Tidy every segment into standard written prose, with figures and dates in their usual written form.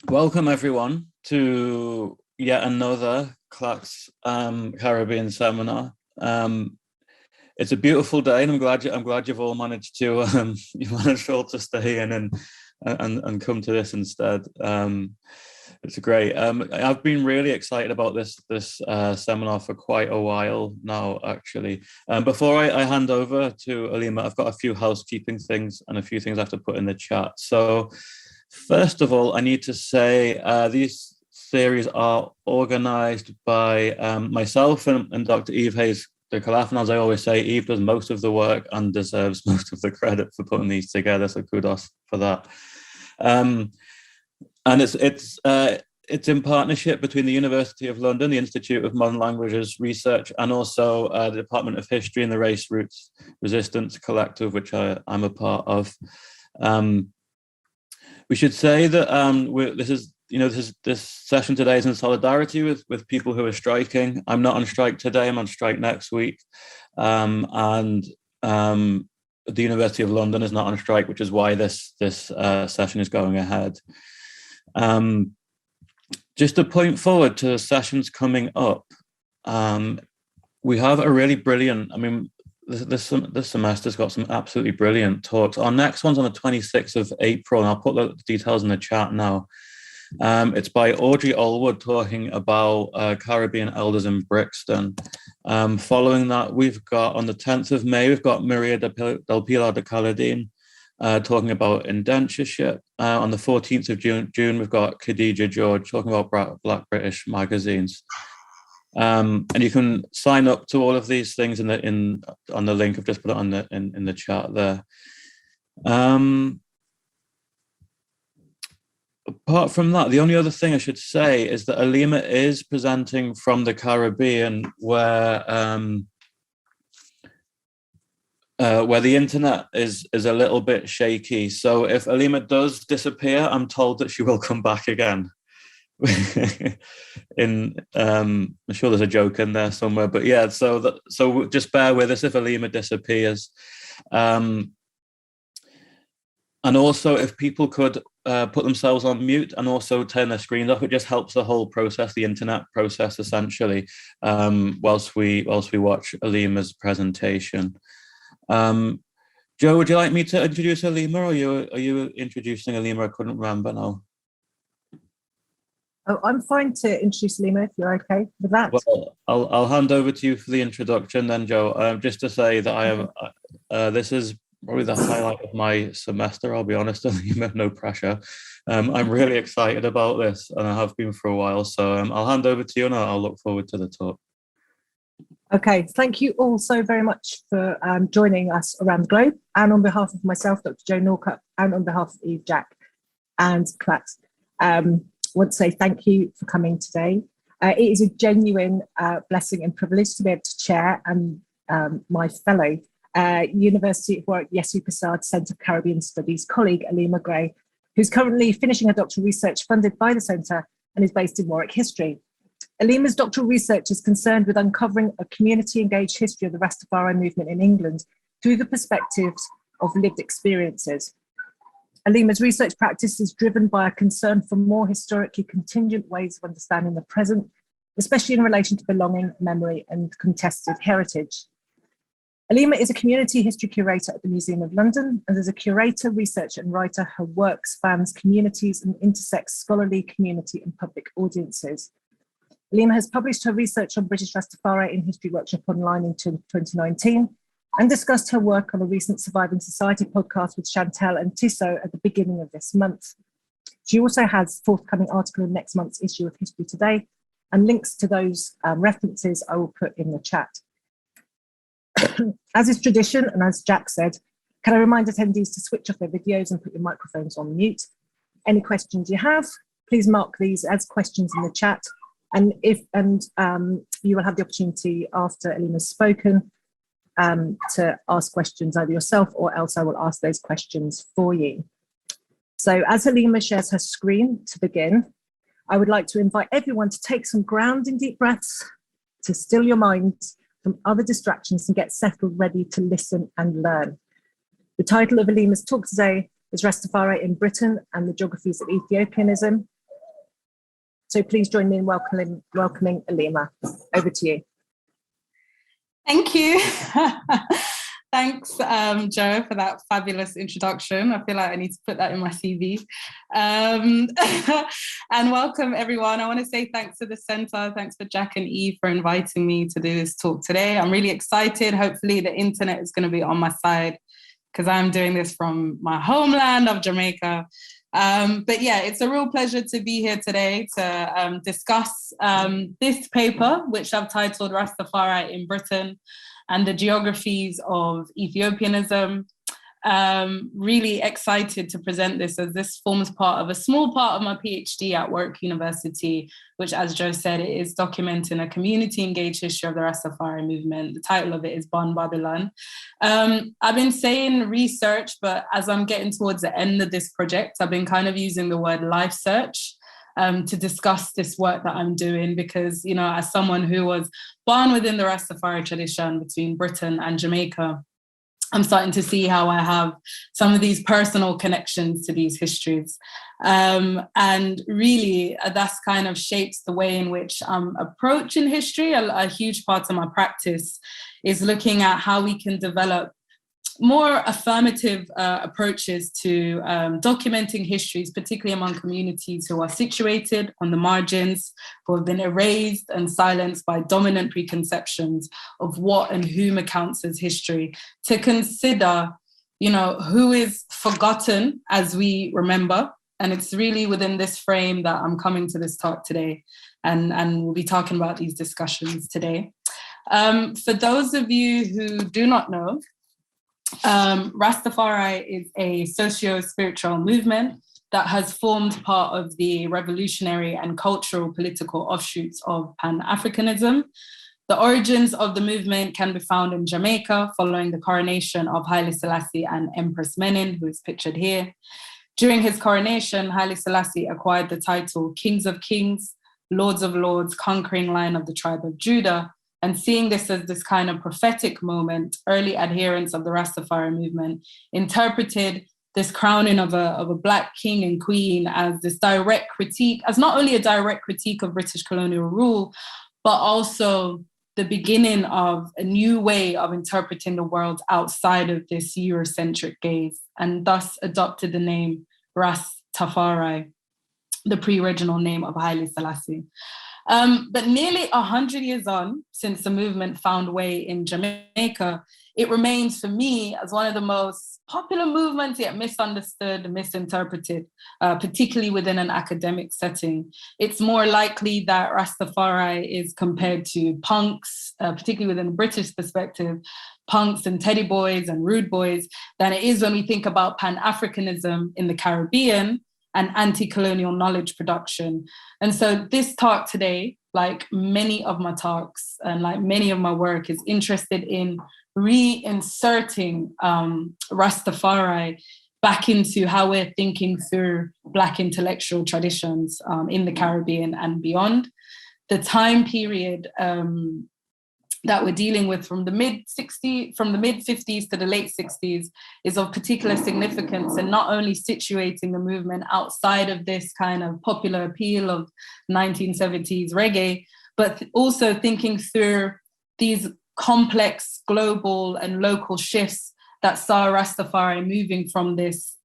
Welcome everyone to yet another CLACS Caribbean seminar. It's a beautiful day, and I'm glad you've all managed to stay in and come to this instead. It's great. I've been really excited about this seminar for quite a while now, actually. Before I hand over to Aleema, I've got a few housekeeping things and a few things I have to put in the chat. So first of all, I need to say these series are organized by myself and Dr. Eve Hayes de Calafan. As I always say, Eve does most of the work and deserves most of the credit for putting these together, so kudos for that. And it's in partnership between the University of London, the Institute of Modern Languages Research, and also the Department of History and the Race Roots Resistance Collective, which I'm a part of. We should say that this session today is in solidarity with people who are striking. I'm not on strike today. I'm on strike next week, and the University of London is not on strike, which is why this session is going ahead. Just to point forward to sessions coming up, we have a really brilliant. I mean, this semester's got some absolutely brilliant talks. Our next one's on the 26th of April, and I'll put the details in the chat now. It's by Audrey Allwood talking about Caribbean elders in Brixton. Following that, we've got on the 10th of May, we've got Maria del Pilar de Caladine talking about indentureship. On the 14th of June, we've got Khadija George talking about Black British magazines. And you can sign up to all of these things on the link. I've just put it in the chat there. Apart from that, the only other thing I should say is that Aleema is presenting from the Caribbean, where the internet is a little bit shaky. So if Aleema does disappear, I'm told that she will come back again. I'm sure there's a joke in there somewhere, but yeah, so just bear with us if Aleema disappears. And also, if people could put themselves on mute and also turn their screens off, it just helps the whole process, the internet process, essentially, whilst we watch Aleema's presentation. Joe, would you like me to introduce Aleema, or are you introducing Aleema? I couldn't remember now. Oh, I'm fine to introduce Aleema if you're okay with that. Well, I'll hand over to you for the introduction then, Joe. Just to say that I have this is probably the highlight of my semester, I'll be honest, Aleema, no pressure. I'm really excited about this, and I have been for a while, so I'll hand over to you and I'll look forward to the talk. Okay, thank you all so very much for joining us around the globe, and on behalf of myself, Dr. Joe Norcup, and on behalf of Eve, Jack, and CLACS, want to say thank you for coming today. It is a genuine blessing and privilege to be able to chair and my fellow University of Warwick Yesu Prasad Centre of Caribbean Studies colleague, Aleema Gray, who's currently finishing her doctoral research funded by the Centre and is based in Warwick history. Aleema's doctoral research is concerned with uncovering a community-engaged history of the Rastafari movement in England through the perspectives of lived experiences. Aleema's research practice is driven by a concern for more historically contingent ways of understanding the present, especially in relation to belonging, memory, and contested heritage. Aleema is a community history curator at the Museum of London, and as a curator, researcher, and writer, her work spans communities and intersects scholarly, community, and public audiences. Aleema has published her research on British Rastafari in History Workshop online in 2019, and discussed her work on a recent Surviving Society podcast with Chantel and Tissot at the beginning of this month. She also has a forthcoming article in next month's issue of History Today, and links to those references I will put in the chat. As is tradition, and as Jack said, can I remind attendees to switch off their videos and put your microphones on mute? Any questions you have, please mark these as questions in the chat, and you will have the opportunity after Aleema's spoken to ask questions either yourself, or else I will ask those questions for you. So as Aleema shares her screen to begin, I would like to invite everyone to take some grounding deep breaths to still your minds from other distractions and get settled, ready to listen and learn. The title of Aleema's talk today is Rastafari in Britain and the Geographies of Ethiopianism. So please join me in welcoming Aleema. Over to you. Thank you. Thanks, Joe, for that fabulous introduction. I feel like I need to put that in my CV. And welcome, everyone. I want to say thanks to the Centre. Thanks for Jack and Eve for inviting me to do this talk today. I'm really excited. Hopefully the internet is going to be on my side because I'm doing this from my homeland of Jamaica. But yeah, it's a real pleasure to be here today to discuss this paper, which I've titled Rastafari in Britain and the Geographies of Ethiopianism. Really excited to present this, as this forms part of a small part of my PhD at Warwick University, which, as Joe said, it is documenting a community-engaged history of the Rastafari movement. The title of it is Bon Babylon. I've been saying research, but as I'm getting towards the end of this project, I've been kind of using the word life search to discuss this work that I'm doing, because, you know, as someone who was born within the Rastafari tradition between Britain and Jamaica, I'm starting to see how I have some of these personal connections to these histories. And really, that's kind of shapes the way in which I'm approaching history. A huge part of my practice is looking at how we can develop more affirmative approaches to documenting histories, particularly among communities who are situated on the margins, who have been erased and silenced by dominant preconceptions of what and whom accounts as history, to consider, you know, who is forgotten as we remember. And it's really within this frame that I'm coming to this talk today, and we'll be talking about these discussions today. For those of you who do not know, Rastafari is a socio-spiritual movement that has formed part of the revolutionary and cultural political offshoots of Pan-Africanism. The origins of the movement can be found in Jamaica following the coronation of Haile Selassie and Empress Menen, who is pictured here. During his coronation, Haile Selassie acquired the title Kings of Kings, Lords of Lords, conquering Lion of the tribe of Judah. And seeing this as this kind of prophetic moment, early adherents of the Rastafari movement interpreted this crowning of a Black king and queen as this direct critique, as not only a direct critique of British colonial rule, but also the beginning of a new way of interpreting the world outside of this Eurocentric gaze, and thus adopted the name Rastafari, the pre-original name of Haile Selassie. But nearly 100 years on, since the movement found way in Jamaica, it remains for me as one of the most popular movements, yet misunderstood, misinterpreted, particularly within an academic setting. It's more likely that Rastafari is compared to punks, particularly within a British perspective, punks and teddy boys and rude boys, than it is when we think about Pan-Africanism in the Caribbean and anti-colonial knowledge production. And so this talk today, like many of my talks and like many of my work, is interested in reinserting Rastafari back into how we're thinking through Black intellectual traditions in the Caribbean and beyond. The time period that we're dealing with from the mid-50s to the late 60s is of particular significance, and not only situating the movement outside of this kind of popular appeal of 1970s reggae, but also thinking through these complex global and local shifts that saw Rastafari moving from this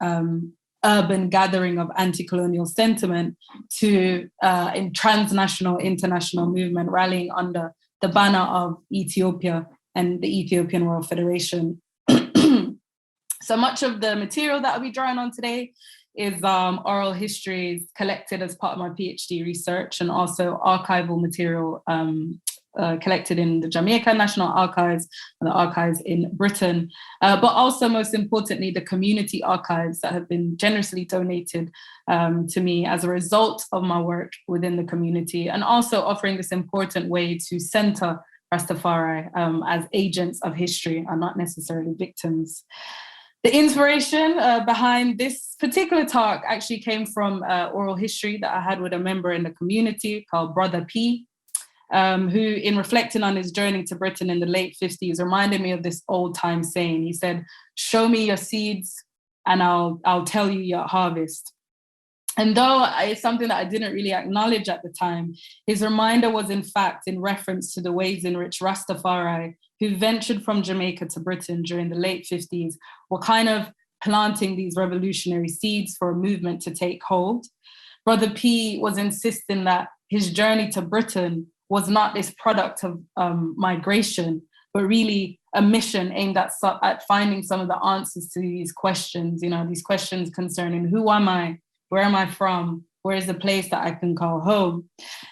urban gathering of anti-colonial sentiment to a transnational, international movement rallying under the banner of Ethiopia and the Ethiopian World Federation. So much of the material that I'll be drawing on today is oral histories collected as part of my PhD research, and also archival material collected in the Jamaica National Archives and the archives in Britain, but also most importantly, the community archives that have been generously donated to me as a result of my work within the community, and also offering this important way to center Rastafari as agents of history and not necessarily victims. The inspiration behind this particular talk actually came from oral history that I had with a member in the community called Brother P, who, in reflecting on his journey to Britain in the late 50s, reminded me of this old time saying. He said, "Show me your seeds and I'll tell you your harvest." And though it's something that I didn't really acknowledge at the time, his reminder was in fact in reference to the ways in which Rastafari, who ventured from Jamaica to Britain during the late 50s, were kind of planting these revolutionary seeds for a movement to take hold. Brother P was insisting that his journey to Britain was not this product of migration, but really a mission aimed at finding some of the answers to these questions, these questions concerning who am I? Where am I from? Where is the place that I can call home?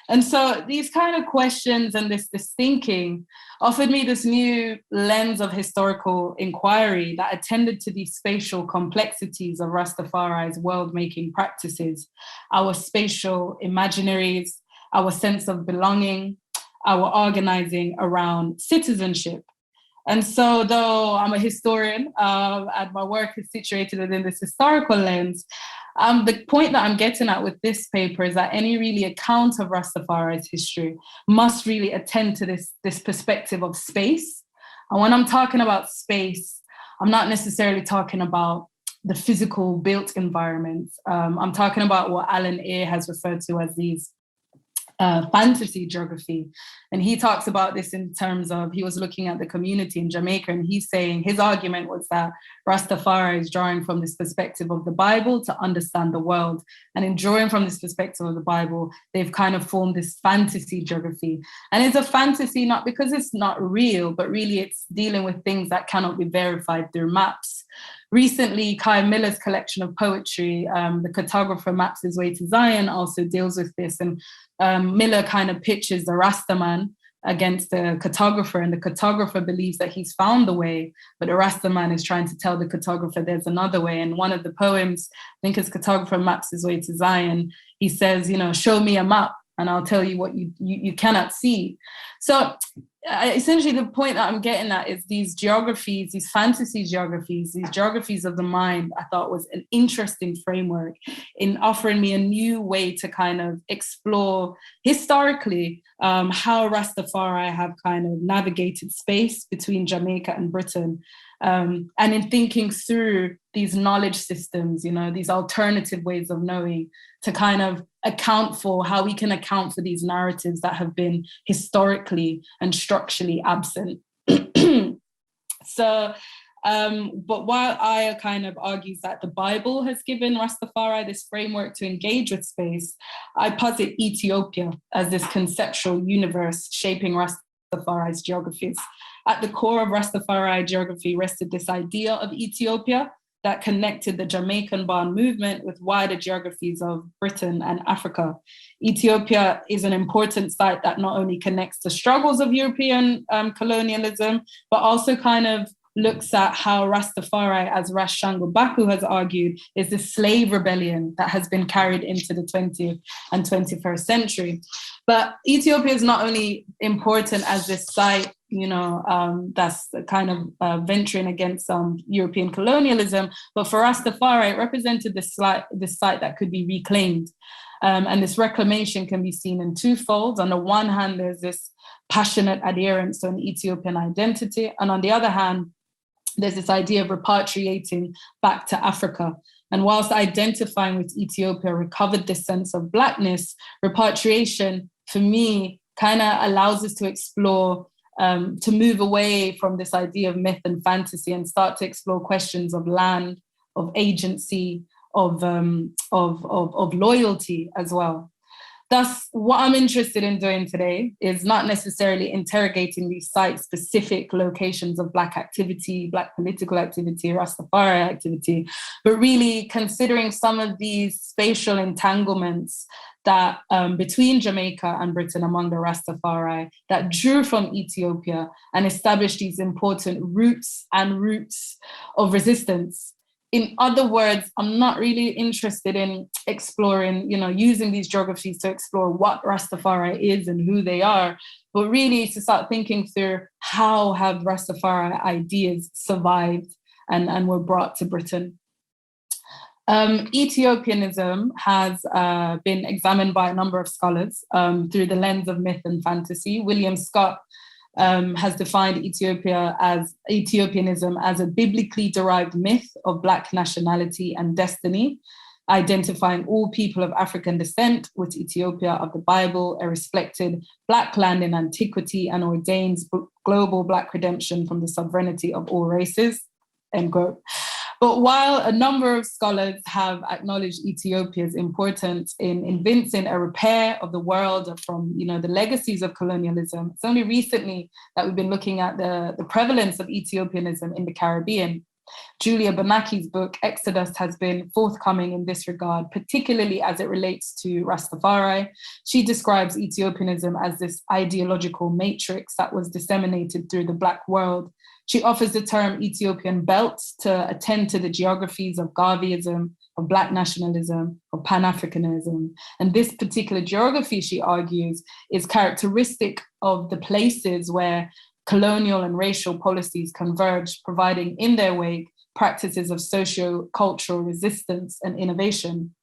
And so these kind of questions and this thinking offered me this new lens of historical inquiry that attended to these spatial complexities of Rastafari's world-making practices, our spatial imaginaries, our sense of belonging, our organizing around citizenship. And so though I'm a historian and my work is situated within this historical lens, the point that I'm getting at with this paper is that any really account of Rastafari's history must really attend to this perspective of space. And when I'm talking about space, I'm not necessarily talking about the physical built environments. I'm talking about what Alan A has referred to as these fantasy geography. And he talks about this in terms of, he was looking at the community in Jamaica, and he's saying his argument was that Rastafari is drawing from this perspective of the Bible to understand the world. And in drawing from this perspective of the Bible, they've kind of formed this fantasy geography. And it's a fantasy not because it's not real, but really it's dealing with things that cannot be verified through maps. Recently, Kai Miller's collection of poetry, The Cartographer Maps His Way to Zion, also deals with this. And Miller kind of pitches the Rastaman against the cartographer, and the cartographer believes that he's found the way, but the Rastaman is trying to tell the cartographer there's another way. And one of the poems, I think it's Cartographer Maps His Way to Zion, he says, show me a map and I'll tell you what you cannot see. So essentially the point that I'm getting at is these geographies, these fantasy geographies, these geographies of the mind, I thought was an interesting framework in offering me a new way to kind of explore historically how Rastafari have kind of navigated space between Jamaica and Britain. And in thinking through these knowledge systems, these alternative ways of knowing to kind of account for how we can account for these narratives that have been historically and structurally absent. So, but while Aya kind of argues that the Bible has given Rastafari this framework to engage with space, I posit Ethiopia as this conceptual universe shaping Rastafari's geographies. At the core of Rastafari geography rested this idea of Ethiopia that connected the Jamaican-born movement with wider geographies of Britain and Africa. Ethiopia is an important site that not only connects the struggles of European colonialism, but also kind of looks at how Rastafari, as Ras Shango Baku has argued, is the slave rebellion that has been carried into the 20th and 21st century. But Ethiopia is not only important as this site, that's kind of venturing against European colonialism, but for Rastafari, it represented this site that could be reclaimed. And this reclamation can be seen in two folds. On the one hand, there's this passionate adherence to an Ethiopian identity. And on the other hand, there's this idea of repatriating back to Africa. And whilst identifying with Ethiopia recovered this sense of Blackness, repatriation, for me, kind of allows us to explore, to move away from this idea of myth and fantasy and start to explore questions of land, of agency, of loyalty as well. Thus, what I'm interested in doing today is not necessarily interrogating these site-specific locations of Black activity, Black political activity, Rastafari activity, but really considering some of these spatial entanglements that between Jamaica and Britain among the Rastafari that drew from Ethiopia and established these important roots of resistance. In other words, I'm not really interested in exploring, using these geographies to explore what Rastafari is and who they are, but really to start thinking through how have Rastafari ideas survived and were brought to Britain. Ethiopianism has been examined by a number of scholars through the lens of myth and fantasy. William Scott has defined Ethiopianism as a biblically derived myth of Black nationality and destiny. identifying all people of African descent with Ethiopia of the Bible, a respected Black land in antiquity, and ordains global Black redemption from the sovereignty of all races, end quote. But while a number of scholars have acknowledged Ethiopia's importance in evincing a repair of the world from, the legacies of colonialism, it's only recently that we've been looking at the prevalence of Ethiopianism in the Caribbean. Julia Bonaki's book, Exodus, has been forthcoming in this regard, particularly as it relates to Rastafari. She describes Ethiopianism as this ideological matrix that was disseminated through the Black world. She offers the term Ethiopian belt to attend to the geographies of Garveyism, of Black nationalism, of Pan-Africanism. And this particular geography, she argues, is characteristic of the places where colonial and racial policies converge, providing in their wake practices of socio-cultural resistance and innovation.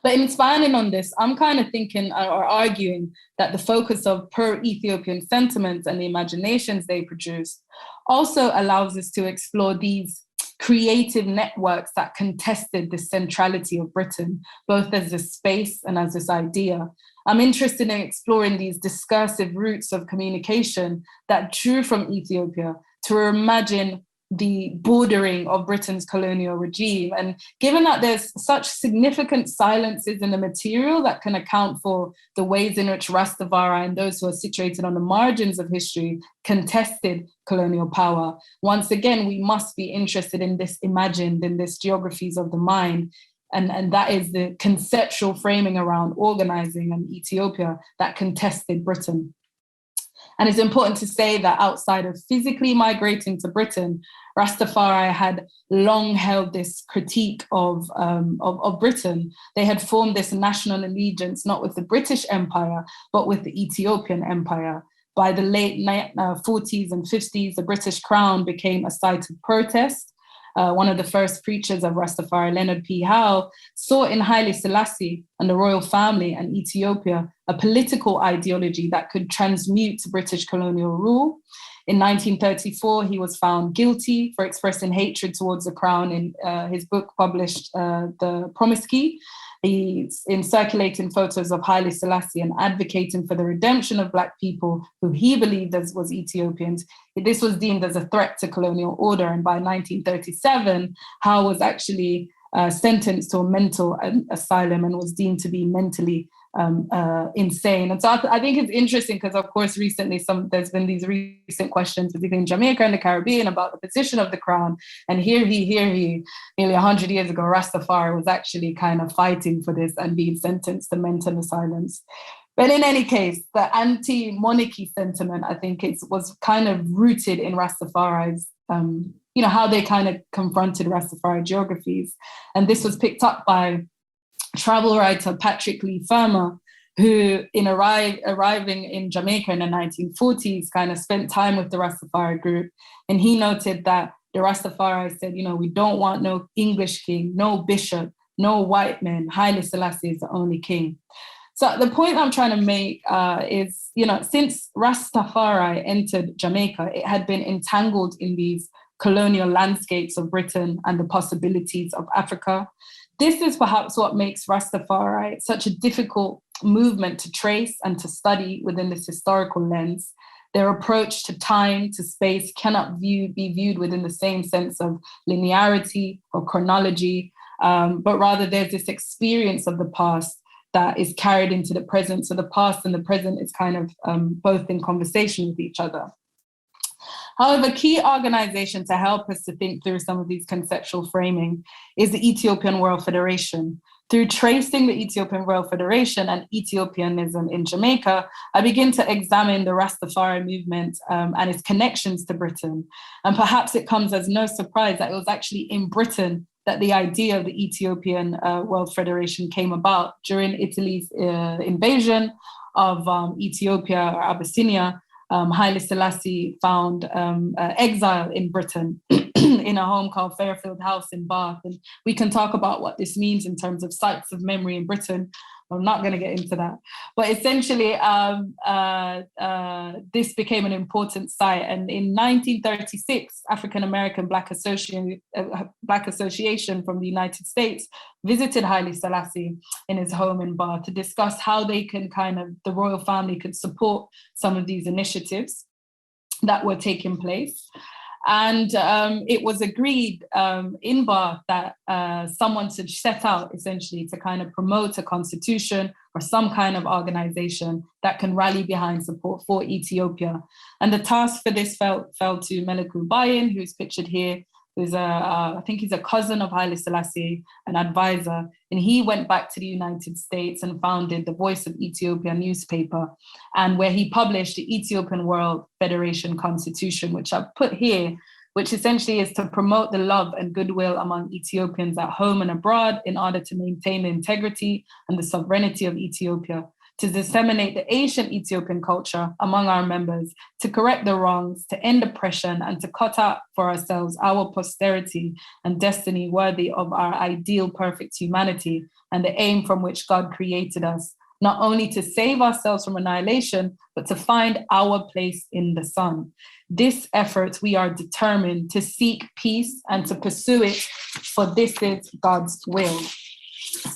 But in expanding on this, I'm kind of thinking or arguing that the focus of pro-Ethiopian sentiments and the imaginations they produce also allows us to explore these creative networks that contested the centrality of Britain, both as a space and as this idea. I'm interested in exploring these discursive routes of communication that drew from Ethiopia to reimagine the bordering of Britain's colonial regime. And given that there's such significant silences in the material that can account for the ways in which Rastafari and those who are situated on the margins of history contested colonial power, once again, we must be interested in this imagined, in this geographies of the mind. And that is the conceptual framing around organising and Ethiopia that contested Britain. And it's important to say that outside of physically migrating to Britain, Rastafari had long held this critique of Britain. They had formed this national allegiance, not with the British Empire, but with the Ethiopian Empire. By the late 40s and 50s, the British Crown became a site of protest. One of the first preachers of Rastafari, Leonard P. Howe, saw in Haile Selassie and the royal family and Ethiopia a political ideology that could transmute British colonial rule. In 1934, he was found guilty for expressing hatred towards the crown in his book published, The Promise Key. He's in circulating photos of Haile Selassie and advocating for the redemption of Black people who he believed was Ethiopians. This was deemed as a threat to colonial order. And by 1937, Howe was actually sentenced to a mental asylum and was deemed to be mentally insane. And so I think it's interesting because, of course, recently there's been these recent questions, particularly in Jamaica and the Caribbean, about the position of the crown. And here he, nearly 100 years ago, Rastafari was actually kind of fighting for this and being sentenced to mental asylums. But in any case, the anti-monarchy sentiment, I think was kind of rooted in Rastafari's, how they kind of confronted Rastafari geographies. And this was picked up by travel writer Patrick Lee Firma, who in arriving in Jamaica in the 1940s kind of spent time with the Rastafari group. And he noted that the Rastafari said, we don't want no English king, no bishop, no white man. Haile Selassie is the only king. So the point I'm trying to make is, since Rastafari entered Jamaica, it had been entangled in these colonial landscapes of Britain and the possibilities of Africa. This is perhaps what makes Rastafari such a difficult movement to trace and to study within this historical lens. Their approach to time, to space, cannot be viewed within the same sense of linearity or chronology, but rather there's this experience of the past that is carried into the present. So the past and the present is kind of both in conversation with each other. However, key organization to help us to think through some of these conceptual framing is the Ethiopian World Federation. Through tracing the Ethiopian World Federation and Ethiopianism in Jamaica, I begin to examine the Rastafari movement and its connections to Britain. And perhaps it comes as no surprise that it was actually in Britain that the idea of the Ethiopian World Federation came about during Italy's invasion of Ethiopia or Abyssinia. Haile Selassie found exile in Britain. in a home called Fairfield House in Bath. And we can talk about what this means in terms of sites of memory in Britain. I'm not going to get into that. But essentially, this became an important site. And in 1936, African-American Black Association from the United States visited Haile Selassie in his home in Bath to discuss how they can the royal family could support some of these initiatives that were taking place. And it was agreed in Bath that someone should set out essentially to kind of promote a constitution or some kind of organization that can rally behind support for Ethiopia. And the task for this fell to Meleku Bayin, who's pictured here, who's I think he's a cousin of Haile Selassie, an advisor. And he went back to the United States and founded the Voice of Ethiopia newspaper, and where he published the Ethiopian World Federation Constitution, which I've put here, which essentially is to promote the love and goodwill among Ethiopians at home and abroad in order to maintain the integrity and the sovereignty of Ethiopia, to disseminate the ancient Ethiopian culture among our members, to correct the wrongs, to end oppression, and to cut out for ourselves our posterity and destiny worthy of our ideal perfect humanity and the aim from which God created us, not only to save ourselves from annihilation, but to find our place in the sun. This effort, we are determined to seek peace and to pursue it, for this is God's will.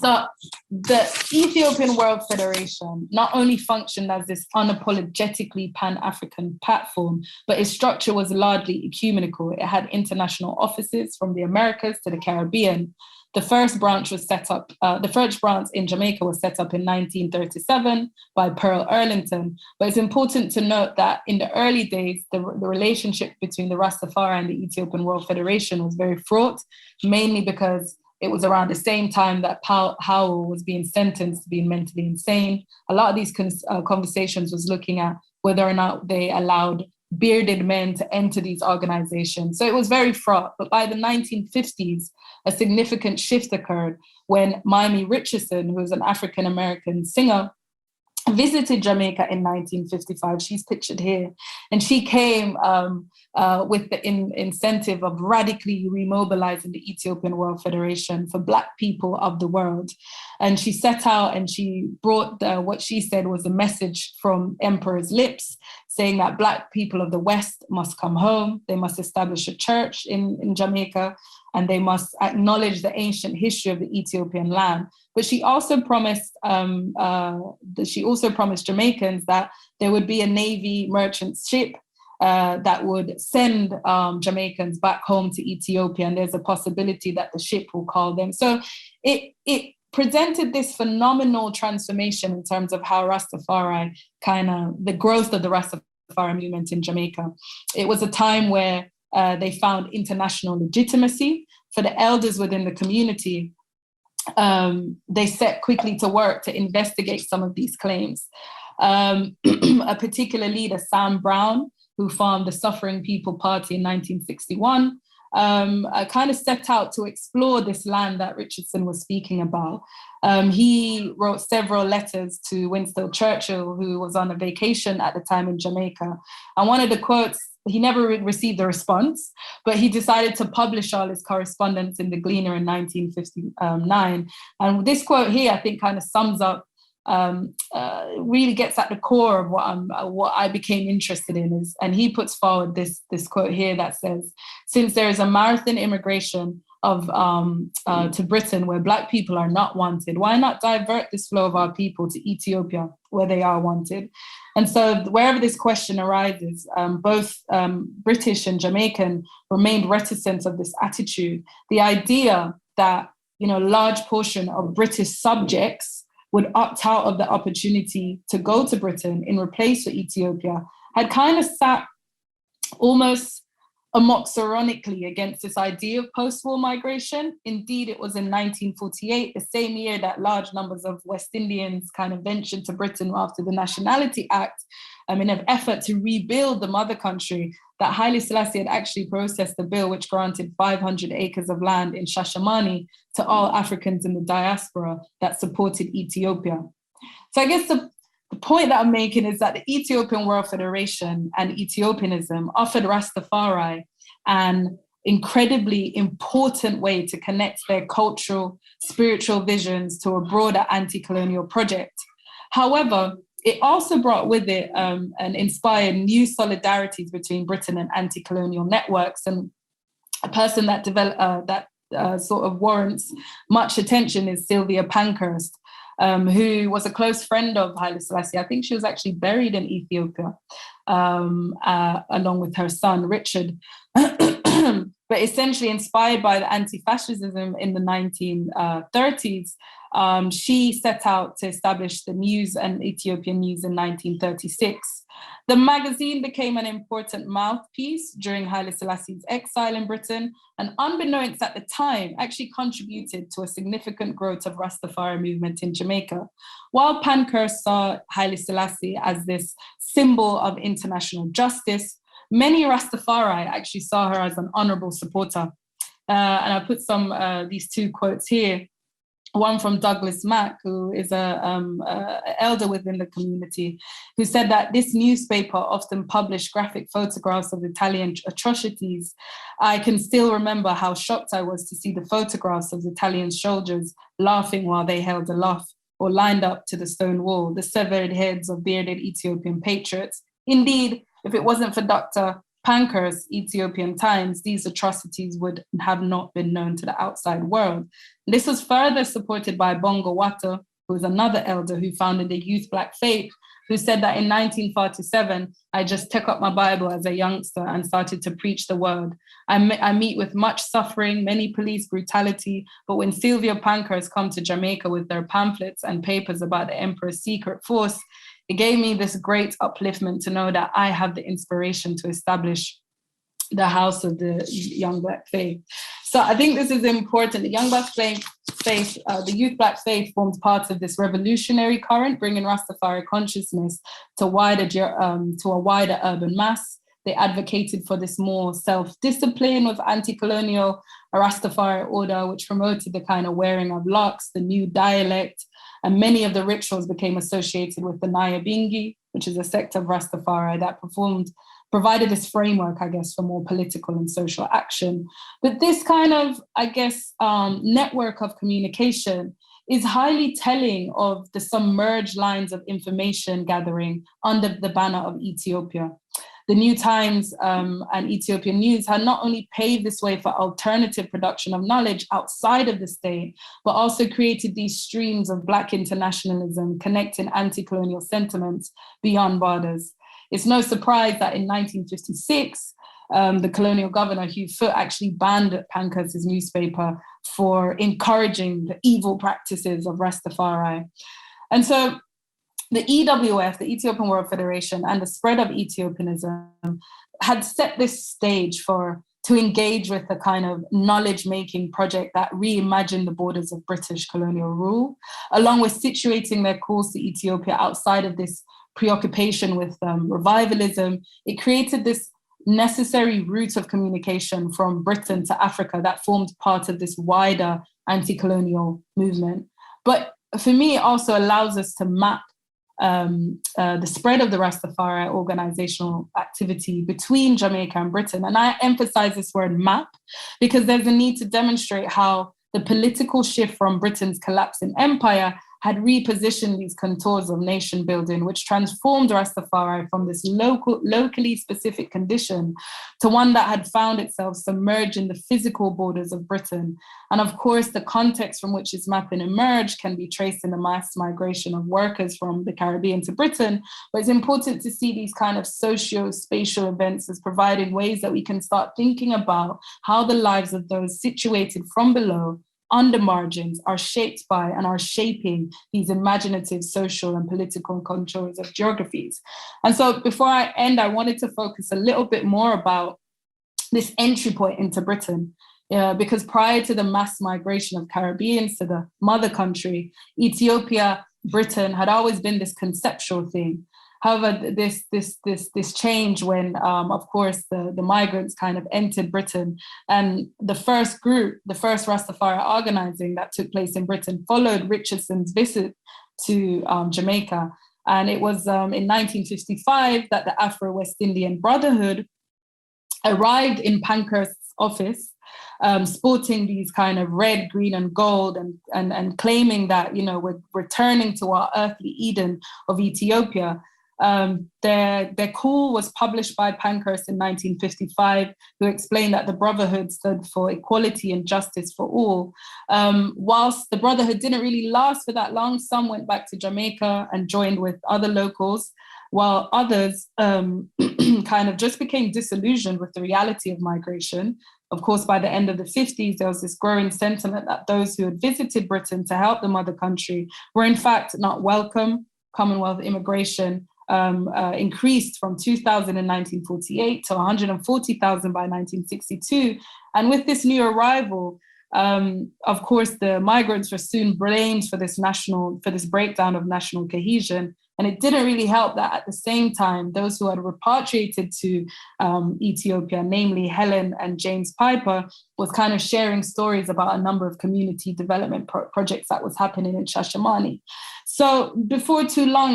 So the Ethiopian World Federation not only functioned as this unapologetically Pan-African platform, but its structure was largely ecumenical. It had international offices from the Americas to the Caribbean. The first branch was set up, the first branch in Jamaica was set up in 1937 by Pearl Earlington. But it's important to note that in the early days, the relationship between the Rastafari and the Ethiopian World Federation was very fraught, mainly because it was around the same time that Howell was being sentenced to being mentally insane. A lot of these conversations was looking at whether or not they allowed bearded men to enter these organizations. So it was very fraught. But by the 1950s, a significant shift occurred when Mamie Richardson, who was an African-American singer, visited Jamaica in 1955. She's pictured here. And she came with the incentive of radically remobilizing the Ethiopian World Federation for Black people of the world. And she set out and she brought what she said was a message from Emperor's lips, saying that Black people of the West must come home, they must establish a church in Jamaica, and they must acknowledge the ancient history of the Ethiopian land. But she also promised Jamaicans that there would be a Navy merchant ship that would send Jamaicans back home to Ethiopia, and there's a possibility that the ship will call them. So it presented this phenomenal transformation in terms of how Rastafari the growth of the Rastafari movement in Jamaica. It was a time where they found international legitimacy for the elders within the community. They set quickly to work to investigate some of these claims. A particular leader, Sam Brown, who formed the Suffering People Party in 1961, kind of set out to explore this land that Richardson was speaking about. He wrote several letters to Winston Churchill, who was on a vacation at the time in Jamaica. And one of the quotes, he never received a response, but he decided to publish all his correspondence in the Gleaner in 1959. And this quote here, I think, kind of sums up, really gets at the core of what I became interested in. And he puts forward this quote here that says, "Since there is a marathon immigration to Britain where Black people are not wanted, why not divert this flow of our people to Ethiopia where they are wanted?" And so wherever this question arises, both British and Jamaican remained reticent of this attitude. The idea that, large portion of British subjects would opt out of the opportunity to go to Britain in replace for Ethiopia had kind of sat almost amoxoronically against this idea of post-war migration. Indeed, it was in 1948, the same year that large numbers of West Indians kind of ventured to Britain after the Nationality Act, in an effort to rebuild the mother country, that Haile Selassie had actually processed a bill which granted 500 acres of land in Shashamane to all Africans in the diaspora that supported Ethiopia. So I guess the point that I'm making is that the Ethiopian World Federation and Ethiopianism offered Rastafari and incredibly important way to connect their cultural, spiritual visions to a broader anti-colonial project. However, it also brought with it and inspired new solidarities between Britain and anti-colonial networks. And a person that sort of warrants much attention is Sylvia Pankhurst, who was a close friend of Haile Selassie. I think she was actually buried in Ethiopia along with her son, Richard. But essentially inspired by the anti-fascism in the 1930s, she set out to establish the News and Ethiopian News in 1936. The magazine became an important mouthpiece during Haile Selassie's exile in Britain, and unbeknownst at the time, actually contributed to a significant growth of Rastafari movement in Jamaica. While Pankhurst saw Haile Selassie as this symbol of international justice, many Rastafari actually saw her as an honorable supporter. And I put these two quotes here. One from Douglas Mack, who is an elder within the community, who said that this newspaper often published graphic photographs of Italian atrocities. I can still remember how shocked I was to see the photographs of Italian soldiers laughing while they held aloft or lined up to the stone wall, the severed heads of bearded Ethiopian patriots. Indeed, if it wasn't for Dr. Pankhurst's Ethiopian Times, these atrocities would have not been known to the outside world. This was further supported by Bongo Wata, who was another elder who founded the Youth Black Faith, who said that in 1947, I just took up my Bible as a youngster and started to preach the word. I meet with much suffering, many police brutality, but when Sylvia Pankhurst come to Jamaica with their pamphlets and papers about the Emperor's secret force, it gave me this great upliftment to know that I have the inspiration to establish the house of the Young Black Faith. So I think this is important. The Young Black Faith, the Youth Black Faith formed part of this revolutionary current, bringing Rastafari consciousness to a wider urban mass. They advocated for this more self-discipline with anti-colonial Rastafari order, which promoted the kind of wearing of locks, the new dialect, and many of the rituals became associated with the Nyabingi, which is a sect of Rastafari that provided this framework, I guess, for more political and social action. But this kind of, I guess, network of communication is highly telling of the submerged lines of information gathering under the banner of Ethiopia. The New Times and Ethiopian News had not only paved this way for alternative production of knowledge outside of the state, but also created these streams of Black internationalism connecting anti-colonial sentiments beyond borders. It's no surprise that in 1956, the colonial governor, Hugh Foot, actually banned Pankhurst's newspaper for encouraging the evil practices of Rastafari. And so the EWF, the Ethiopian World Federation, and the spread of Ethiopianism had set this stage to engage with a kind of knowledge-making project that reimagined the borders of British colonial rule, along with situating their course to Ethiopia outside of this preoccupation with revivalism. It created this necessary route of communication from Britain to Africa that formed part of this wider anti-colonial movement. But for me, it also allows us to map the spread of the Rastafari organizational activity between Jamaica and Britain. And I emphasize this word map because there's a need to demonstrate how the political shift from Britain's collapsing empire had repositioned these contours of nation building, which transformed Rastafari from this locally specific condition to one that had found itself submerged in the physical borders of Britain. And of course, the context from which this mapping emerged can be traced in the mass migration of workers from the Caribbean to Britain. But it's important to see these kind of socio-spatial events as providing ways that we can start thinking about how the lives of those situated from below on the margins are shaped by and are shaping these imaginative social and political contours of geographies. And so before I end, I wanted to focus a little bit more about this entry point into Britain, because prior to the mass migration of Caribbeans to the mother country, Ethiopia, Britain had always been this conceptual thing. However, this change when, of course, the migrants kind of entered Britain, and the first Rastafari organising that took place in Britain followed Richardson's visit to Jamaica. And it was in 1955 that the Afro-West Indian Brotherhood arrived in Pankhurst's office, sporting these kind of red, green, and gold, and claiming that, you know, we're returning to our earthly Eden of Ethiopia. Their call was published by Pankhurst in 1955, who explained that the Brotherhood stood for equality and justice for all. Whilst the Brotherhood didn't really last for that long, some went back to Jamaica and joined with other locals, while others kind of just became disillusioned with the reality of migration. Of course, by the end of the 50s, there was this growing sentiment that those who had visited Britain to help the mother country were in fact not welcome. Commonwealth immigration increased from 2,000 in 1948 to 140,000 by 1962. And with this new arrival, of course, the migrants were soon blamed for this breakdown of national cohesion. And it didn't really help that at the same time, those who had repatriated to Ethiopia, namely Helen and James Piper, was kind of sharing stories about a number of community development projects that was happening in Shashamane. So before too long,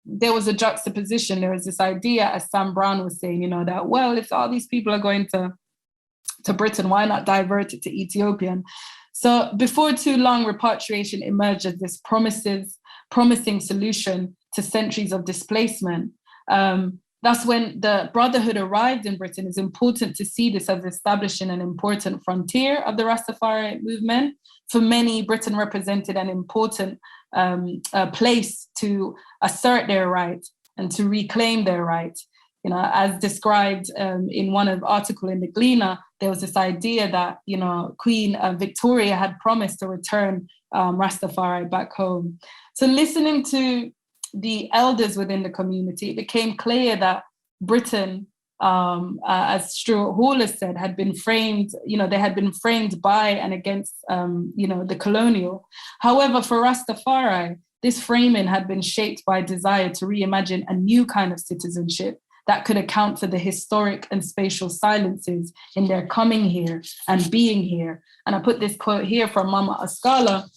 there was a juxtaposition. There was this idea, as Sam Brown was saying, you know, that, well, if all these people are going to Britain, why not divert it to Ethiopian? So before too long, repatriation emerged as this promising solution to centuries of displacement. That's when the Brotherhood arrived in Britain. It's important to see this as establishing an important frontier of the Rastafari movement. For many, Britain represented an important place to assert their right and to reclaim their right. You know, as described in one of article in the Gleaner, there was this idea that, you know, Queen Victoria had promised to return Rastafari back home. So listening to the elders within the community, it became clear that Britain, as Stuart Hall has said, had been framed, you know, they had been framed by and against, you know, the colonial. However, for Rastafari, this framing had been shaped by a desire to reimagine a new kind of citizenship that could account for the historic and spatial silences in their coming here and being here. And I put this quote here from Mama Ascala,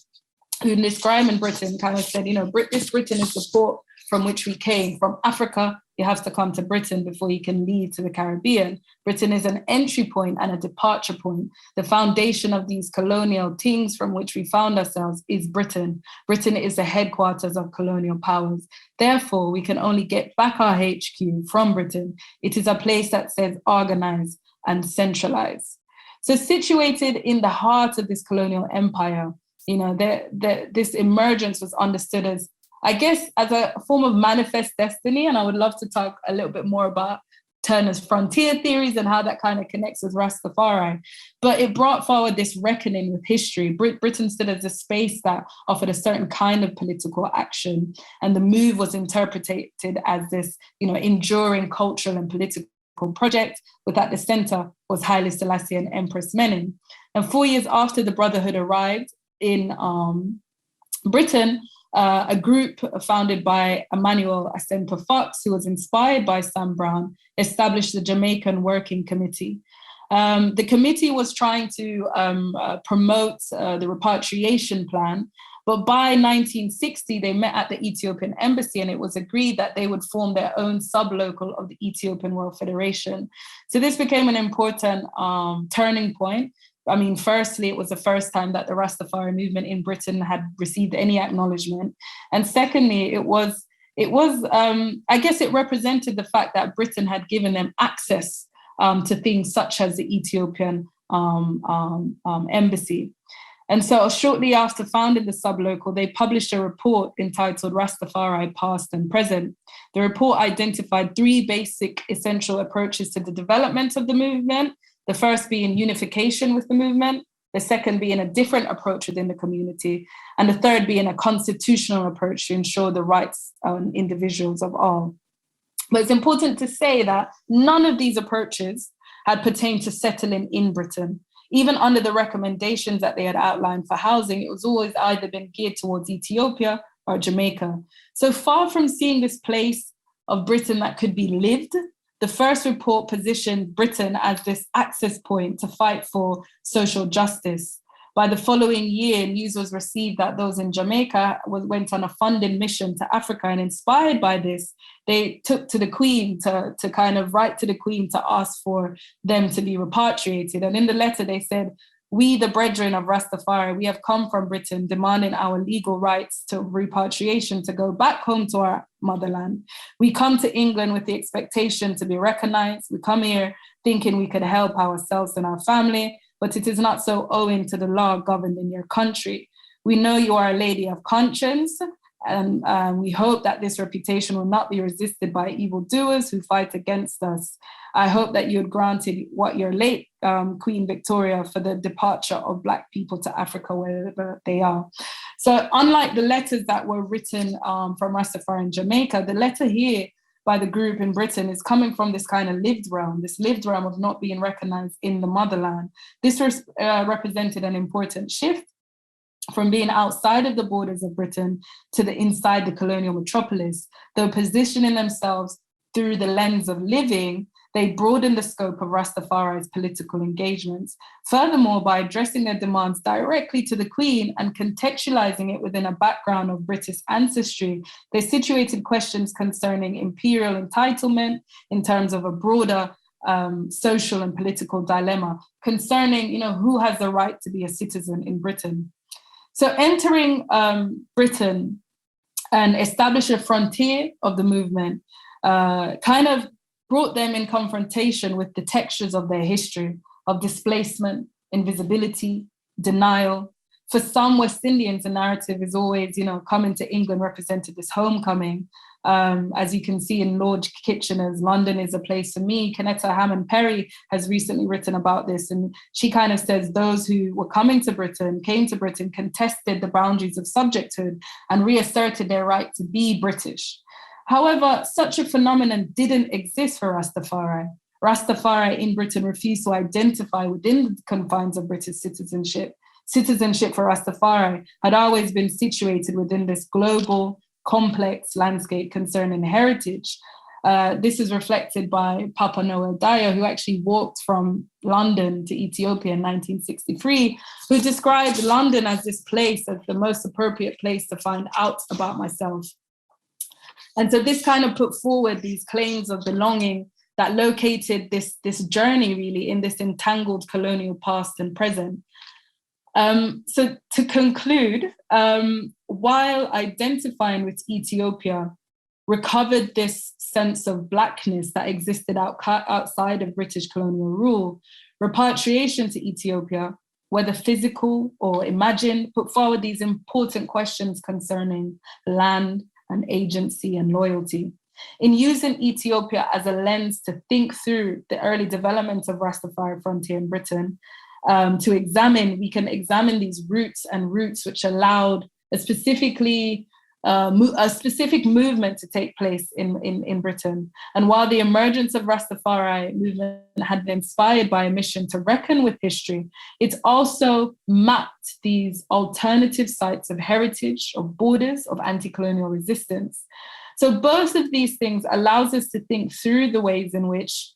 who describing Britain kind of said, you know, this Britain is the port from which we came. From Africa, you have to come to Britain before you can lead to the Caribbean. Britain is an entry point and a departure point. The foundation of these colonial things from which we found ourselves is Britain. Britain is the headquarters of colonial powers. Therefore, we can only get back our HQ from Britain. It is a place that says organize and centralize. So situated in the heart of this colonial empire, you know, this emergence was understood as, I guess, as a form of manifest destiny. And I would love to talk a little bit more about Turner's frontier theories and how that kind of connects with Rastafari. But it brought forward this reckoning with history. Britain stood as a space that offered a certain kind of political action. And the move was interpreted as this, you know, enduring cultural and political project, with at the center was Haile Selassie and Empress Menen. And 4 years after the Brotherhood arrived in Britain, a group founded by Emmanuel Asento Fox, who was inspired by Sam Brown, established the Jamaican Working Committee. The committee was trying to promote the repatriation plan, but by 1960, they met at the Ethiopian embassy, and it was agreed that they would form their own sub-local of the Ethiopian World Federation. So this became an important turning point. I mean, firstly, it was the first time that the Rastafari movement in Britain had received any acknowledgement. And secondly, it was I guess it represented the fact that Britain had given them access to things such as the Ethiopian embassy. And so shortly after founding the sublocal, they published a report entitled Rastafari Past and Present. The report identified 3 basic essential approaches to the development of the movement. The first being unification with the movement, the second being a different approach within the community, and the third being a constitutional approach to ensure the rights of individuals of all. But it's important to say that none of these approaches had pertained to settling in Britain. Even under the recommendations that they had outlined for housing, it was always either been geared towards Ethiopia or Jamaica. So far from seeing this place of Britain that could be lived, the first report positioned Britain as this access point to fight for social justice. By the following year, news was received that those in Jamaica went on a funded mission to Africa, and inspired by this, they took to the Queen to kind of write to the Queen to ask for them to be repatriated. And in the letter, they said, "We, the brethren of Rastafari, we have come from Britain demanding our legal rights to repatriation to go back home to our motherland. We come to England with the expectation to be recognized. We come here thinking we could help ourselves and our family, but it is not so owing to the law governed in your country. We know you are a lady of conscience, and we hope that this reputation will not be resisted by evildoers who fight against us. I hope that you had granted what your late Queen Victoria for the departure of Black people to Africa, wherever they are." So unlike the letters that were written from Rastafari in Jamaica, the letter here by the group in Britain is coming from this kind of lived realm of not being recognized in the motherland. This represented an important shift from being outside of the borders of Britain to the inside the colonial metropolis. Though positioning themselves through the lens of living, they broadened the scope of Rastafari's political engagements. Furthermore, by addressing their demands directly to the Queen and contextualizing it within a background of British ancestry, they situated questions concerning imperial entitlement in terms of a broader social and political dilemma concerning, who has the right to be a citizen in Britain. So entering Britain and establish a frontier of the movement kind of brought them in confrontation with the textures of their history of displacement, invisibility, denial. For some West Indians, the narrative is always, coming to England represented this homecoming. As you can see in Lord Kitchener's London is a Place for Me, Kennetta Hammond Perry has recently written about this, and she kind of says those who were came to Britain, contested the boundaries of subjecthood and reasserted their right to be British. However, such a phenomenon didn't exist for Rastafari. Rastafari in Britain refused to identify within the confines of British citizenship. Citizenship for Rastafari had always been situated within this global, complex landscape concerning heritage. This is reflected by Papa Noel Dyer, who actually walked from London to Ethiopia in 1963, who described London as this place, as the most appropriate place to find out about myself. And so this kind of put forward these claims of belonging that located this journey really in this entangled colonial past and present. So to conclude, while identifying with Ethiopia recovered this sense of Blackness that existed outside of British colonial rule, repatriation to Ethiopia, whether physical or imagined, put forward these important questions concerning land and agency and loyalty. In using Ethiopia as a lens to think through the early development of Rastafari frontier in Britain, we can examine these roots which allowed a specific movement to take place in Britain. And while the emergence of Rastafari movement had been inspired by a mission to reckon with history, it also mapped these alternative sites of heritage, of borders, of anti-colonial resistance. So both of these things allows us to think through the ways in which,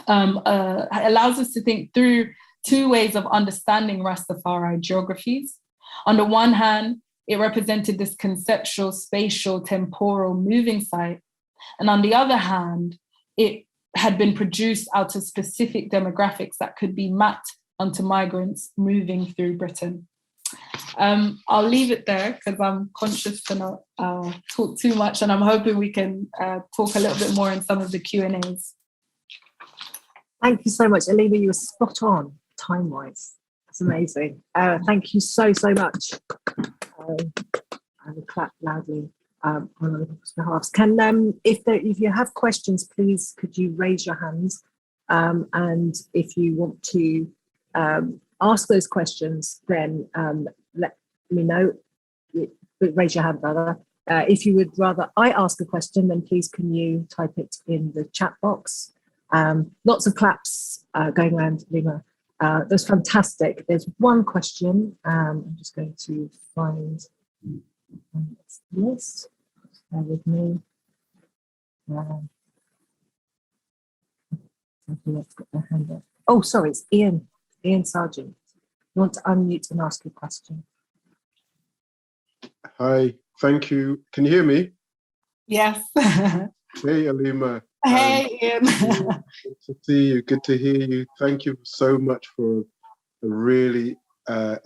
allows us to think through two ways of understanding Rastafari geographies. On the one hand, it represented this conceptual, spatial, temporal moving site. And on the other hand, it had been produced out of specific demographics that could be mapped onto migrants moving through Britain. I'll leave it there because I'm conscious to not talk too much, and I'm hoping we can talk a little bit more in some of the Q&As. Thank you so much. Aleema, you were spot on time-wise. That's amazing. Thank you so much. I will clap loudly on other people's behalf. If you have questions, please could you raise your hands? And if you want to ask those questions, then let me know. Raise your hand, rather. If you would rather I ask a question, then please can you type it in the chat box. Lots of claps going around, Aleema. That's fantastic. There's one question. I'm just going to find this list. Bear with me. Let's get their hand up. Oh, sorry, it's Ian Sargent. You want to unmute and ask your question. Hi, thank you. Can you hear me? Yes. Hey, Aleema. Hey, Ian. Good to see you. Good to hear you. Thank you so much for a really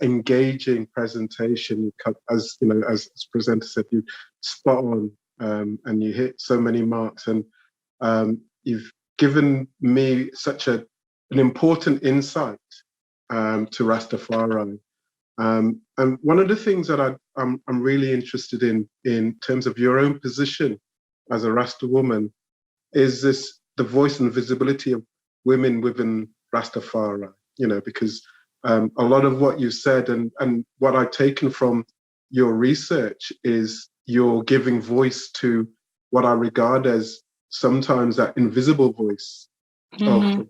engaging presentation. As you know, as presenter said, you spot on, and you hit so many marks, and you've given me such an important insight to Rastafari. And one of the things that I'm really interested in terms of your own position as a Rasta woman is the voice and visibility of women within Rastafari, you know, because a lot of what you've said and what I've taken from your research is you're giving voice to what I regard as sometimes that invisible voice of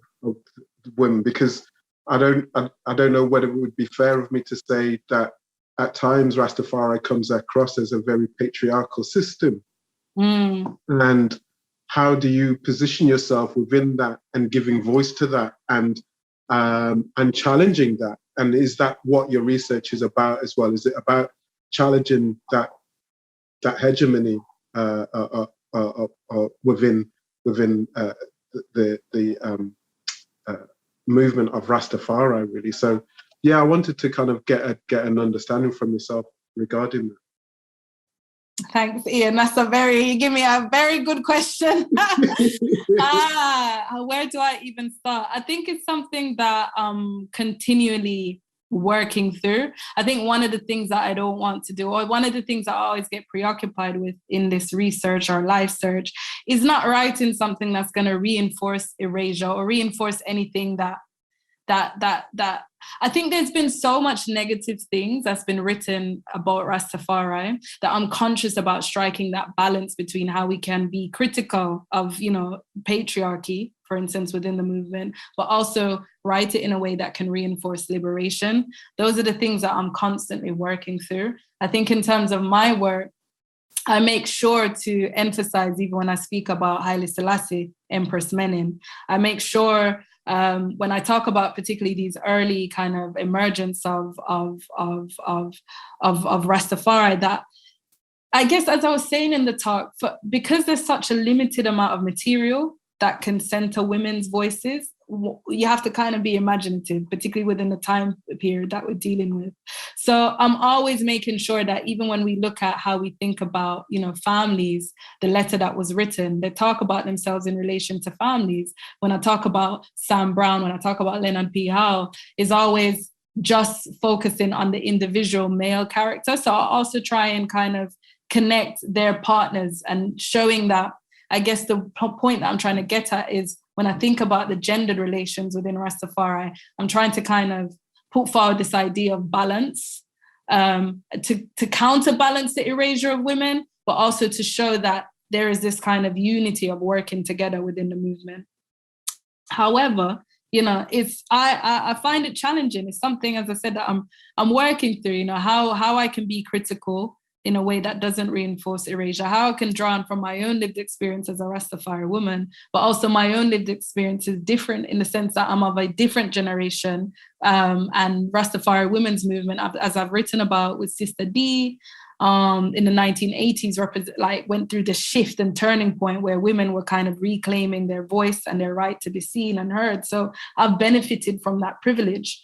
women, because I don't know whether it would be fair of me to say that at times Rastafari comes across as a very patriarchal system. And how do you position yourself within that and giving voice to that and challenging that? And is that what your research is about as well? Is it about challenging that hegemony within the movement of Rastafari, really? So yeah, I wanted to kind of get an understanding from yourself regarding that. Thanks, Ian. You give me a very good question. Where do I even start? I think it's something that I'm continually working through. I think one of the things that I don't want to do, or one of the things that I always get preoccupied with in this research or life search, is not writing something that's going to reinforce erasure or reinforce anything that I think there's been so much negative things that's been written about Rastafari that I'm conscious about striking that balance between how we can be critical of, you know, patriarchy, for instance, within the movement, but also write it in a way that can reinforce liberation. Those are the things that I'm constantly working through. I think in terms of my work, I make sure to emphasize, even when I speak about Haile Selassie, Empress Menen, I make sure when I talk about particularly these early kind of emergence of Rastafari, that I guess, as I was saying in the talk, because there's such a limited amount of material that can center women's voices, you have to kind of be imaginative, particularly within the time period that we're dealing with. So I'm always making sure that even when we look at how we think about, you know, families, the letter that was written, they talk about themselves in relation to families. When I talk about Sam Brown, when I talk about Leonard P. Howe, is always just focusing on the individual male character. So I'll also try and kind of connect their partners and showing that, I guess the point that I'm trying to get at is when I think about the gendered relations within Rastafari, I'm trying to kind of put forward this idea of balance, to counterbalance the erasure of women, but also to show that there is this kind of unity of working together within the movement. However, you know, I find it challenging. It's something, as I said, that I'm working through, you know, how I can be critical in a way that doesn't reinforce erasure, how I can draw on from my own lived experience as a Rastafari woman, but also my own lived experience is different in the sense that I'm of a different generation, and Rastafari women's movement, as I've written about with Sister D, in the 1980s, went through the shift and turning point where women were kind of reclaiming their voice and their right to be seen and heard. So I've benefited from that privilege.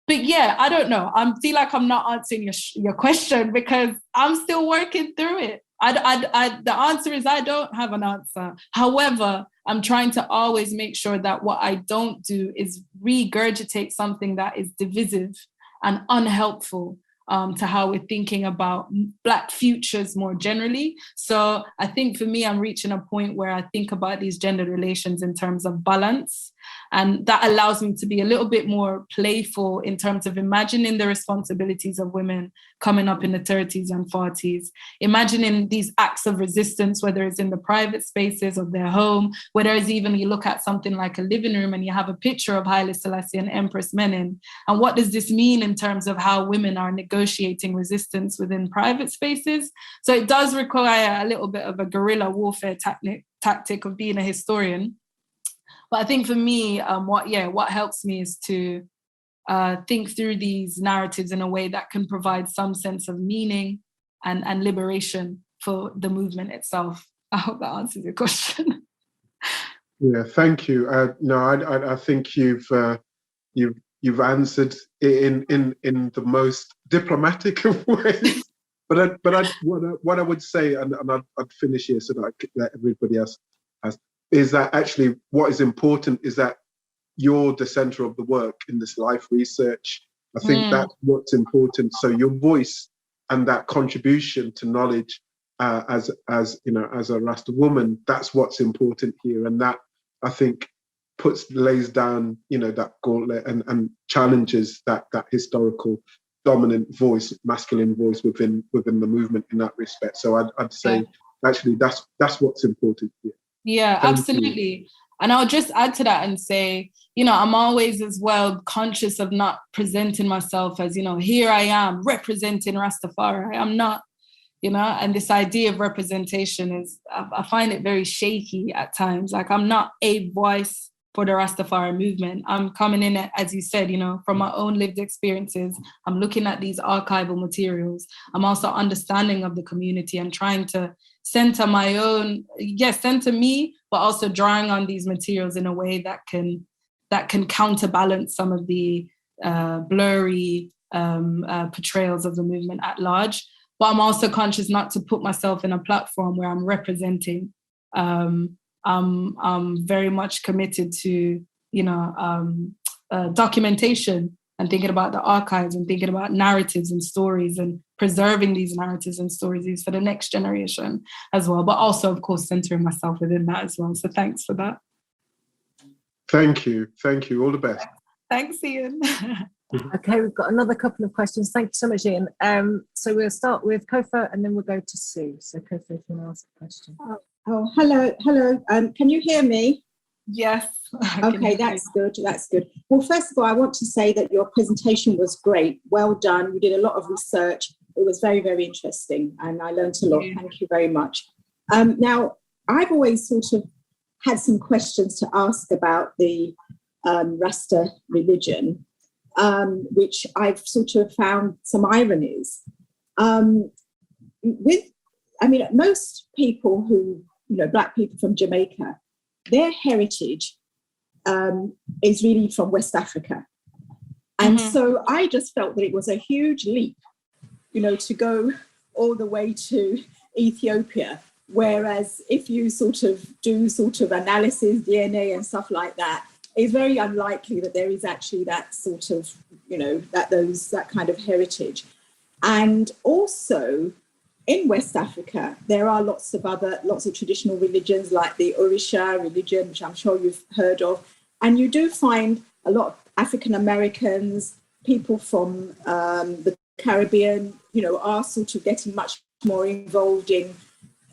But yeah, I don't know. I feel like I'm not answering your question because I'm still working through it. The answer is I don't have an answer. However, I'm trying to always make sure that what I don't do is regurgitate something that is divisive and unhelpful to how we're thinking about Black futures more generally. So I think for me, I'm reaching a point where I think about these gender relations in terms of balance. And that allows me to be a little bit more playful in terms of imagining the responsibilities of women coming up in the 30s and 40s, imagining these acts of resistance, whether it's in the private spaces of their home, whether it's even you look at something like a living room and you have a picture of Haile Selassie and Empress Menen. And what does this mean in terms of how women are negotiating resistance within private spaces? So it does require a little bit of a guerrilla warfare tactic of being a historian. But I think for me, what helps me is to think through these narratives in a way that can provide some sense of meaning and liberation for the movement itself. I hope that answers your question. Yeah, thank you. No, I think you've answered it in the most diplomatic of ways. But what I would say, and I'd finish here so that I could let everybody else has, is that actually what is important is that you're the center of the work in this life research. I think that's what's important. So your voice and that contribution to knowledge as you know, as a Rasta woman, that's what's important here. And that, I think, lays down, you know, that gauntlet and challenges that historical dominant voice, masculine voice within the movement in that respect. So I'd say actually that's what's important here. Yeah, Thank absolutely. you. And I'll just add to that and say, you know, I'm always as well conscious of not presenting myself as, you know, here I am representing Rastafari. I'm not, you know, and this idea of representation is, I find it very shaky at times. Like, I'm not a voice for the Rastafari movement. I'm coming in, as you said, you know, from my own lived experiences. I'm looking at these archival materials. I'm also understanding of the community and trying to center my own, center me, but also drawing on these materials in a way that can counterbalance some of the blurry portrayals of the movement at large. But I'm also conscious not to put myself in a platform where I'm representing. I'm very much committed to, you know, documentation and thinking about the archives and thinking about narratives and stories and preserving these narratives and stories for the next generation as well. But also, of course, centering myself within that as well. So thanks for that. Thank you. Thank you. All the best. Thanks, Ian. Okay, we've got another couple of questions. Thank you so much, Ian. So we'll start with Kofa and then we'll go to Sue. So Kofa, if you want to ask a question. Oh, hello. Can you hear me? Yes. Okay, that's good. Well, first of all, I want to say that your presentation was great. Well done. You did a lot of research. It was very, very interesting, and I learned a lot. Thank you very much. Now, I've always sort of had some questions to ask about the Rasta religion, which I've sort of found some ironies. Most people who, you know, Black people from Jamaica, their heritage is really from West Africa. And so I just felt that it was a huge leap, you know, to go all the way to Ethiopia. Whereas if you sort of do sort of analysis, DNA and stuff like that, it's very unlikely that there is actually that sort of, you know, that kind of heritage. And also in West Africa, there are lots of traditional religions like the Orisha religion, which I'm sure you've heard of. And you do find a lot of African Americans, people from the Caribbean, you know, are sort of getting much more involved in,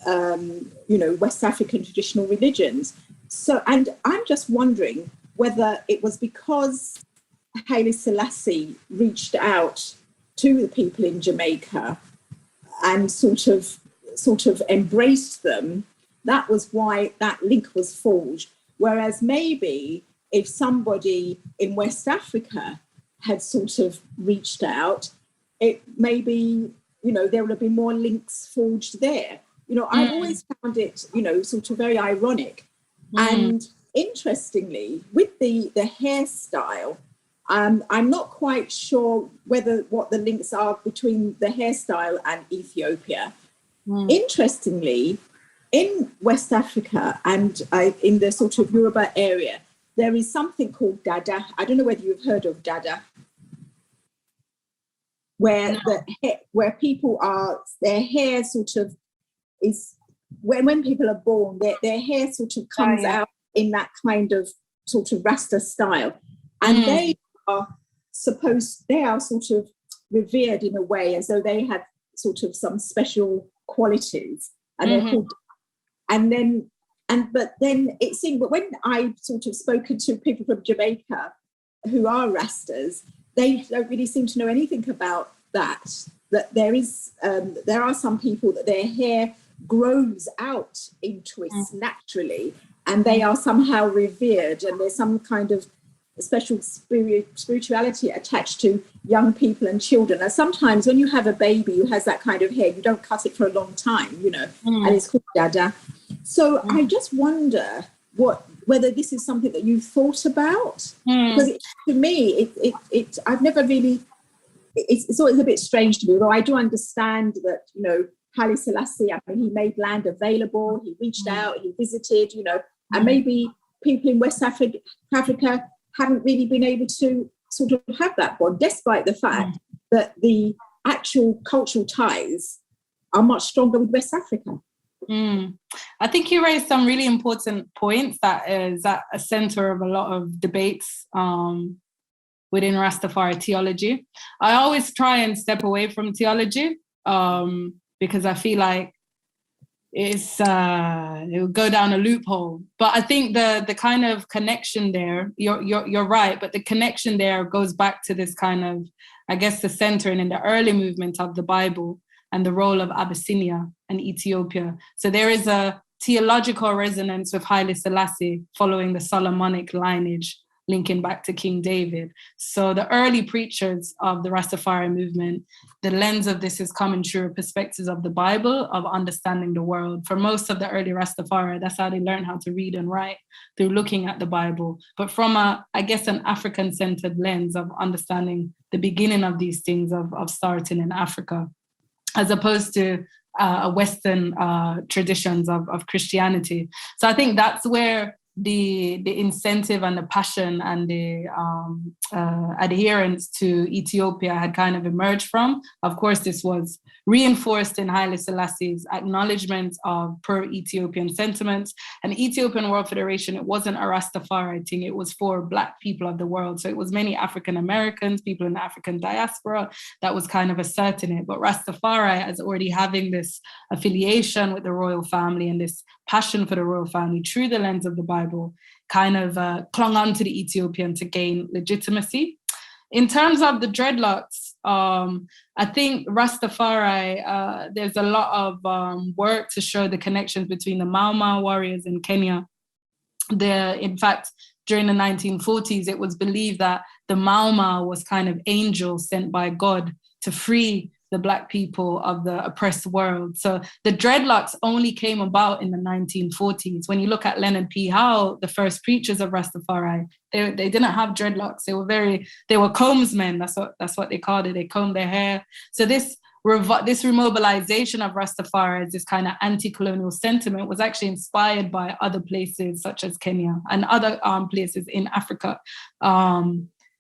you know, West African traditional religions. So, and I'm just wondering whether it was because Haile Selassie reached out to the people in Jamaica and sort of embraced them, that was why that link was forged. Whereas maybe if somebody in West Africa had sort of reached out, it maybe, you know, there would have been more links forged there. You know, I've always found it, you know, sort of very ironic. And interestingly, with the hairstyle, I'm not quite sure what the links are between the hairstyle and Ethiopia. Interestingly, in West Africa and in the sort of Yoruba area, there is something called Dada. I don't know whether you've heard of Dada, where where people are, their hair sort of is, when people are born, their hair sort of comes out in that kind of sort of Rasta style. And they are sort of revered in a way as though they have sort of some special qualities. And they're called, but then it seemed, but when I sort of spoken to people from Jamaica who are Rastas, they don't really seem to know anything about that there are some people that their hair grows out in twists naturally, and they are somehow revered, and there's some kind of special spirituality attached to young people and children. And sometimes when you have a baby who has that kind of hair, you don't cut it for a long time, you know, and it's called dada. So I just wonder whether this is something that you've thought about, because to me, I've never really, it's always a bit strange to me, although I do understand that, you know, Haile Selassie, I mean, he made land available, he reached out, he visited, you know, and maybe people in West Africa haven't really been able to sort of have that bond, despite the fact that the actual cultural ties are much stronger with West Africa. I think you raised some really important points that is at a center of a lot of debates within Rastafari theology. I always try and step away from theology because I feel like it will go down a loophole. But I think the kind of connection there, you're right, but the connection there goes back to this kind of, I guess, the centering in the early movement of the Bible and the role of Abyssinia and Ethiopia. So there is a theological resonance with Haile Selassie following the Solomonic lineage, linking back to King David. So the early preachers of the Rastafari movement, the lens of this is coming through perspectives of the Bible, of understanding the world. For most of the early Rastafari, that's how they learned how to read and write, through looking at the Bible. But from an African-centered lens of understanding the beginning of these things, of starting in Africa, as opposed to Western traditions of Christianity. So I think that's where the incentive and the passion and the adherence to Ethiopia had kind of emerged from. Of course, this was reinforced in Haile Selassie's acknowledgement of pro-Ethiopian sentiments. And Ethiopian World Federation, it wasn't a Rastafari thing, it was for Black people of the world. So it was many African Americans, people in the African diaspora, that was kind of asserting it. But Rastafari, as already having this affiliation with the royal family and this passion for the royal family through the lens of the Bible, kind of clung on to the Ethiopian to gain legitimacy. In terms of the dreadlocks, I think Rastafari, there's a lot of work to show the connections between the Mau Mau warriors in Kenya. In fact, during the 1940s, it was believed that the Mau Mau was kind of angels sent by God to free the Black people of the oppressed world. So the dreadlocks only came about in the 1940s. When you look at Leonard P. Howe, the first preachers of Rastafari, they didn't have dreadlocks. They were combsmen. That's what they called it. They combed their hair. So this remobilization of Rastafari, this kind of anti-colonial sentiment, was actually inspired by other places such as Kenya and other places in Africa.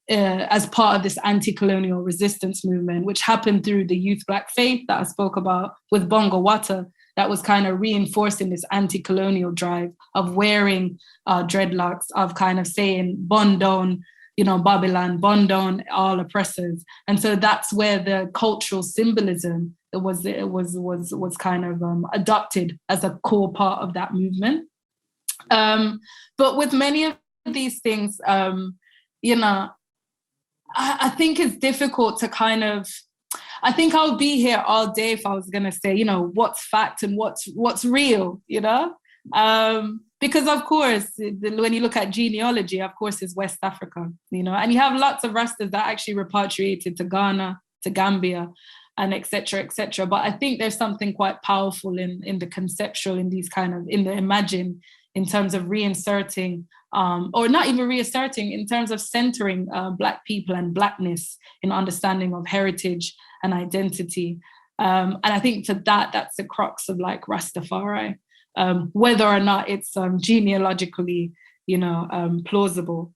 As part of this anti-colonial resistance movement, which happened through the Youth Black Faith that I spoke about with Bongo Wata, that was kind of reinforcing this anti-colonial drive of wearing dreadlocks, of kind of saying, "Bond down, Babylon, bond down all oppressors." And so that's where the cultural symbolism was kind of adopted as a core part of that movement. But with many of these things, I think it's difficult to kind of, I think I would be here all day if I was going to say, what's fact and what's real, because of course, when you look at genealogy, of course, it's West Africa, and you have lots of Rastas that actually repatriated to Ghana, to Gambia, and et cetera, et cetera. But I think there's something quite powerful in the conceptual, in the imagine, in terms of reinserting, or not even reasserting, in terms of centering Black people and Blackness in understanding of heritage and identity. And I think for that's the crux of like Rastafari, whether or not it's genealogically, plausible.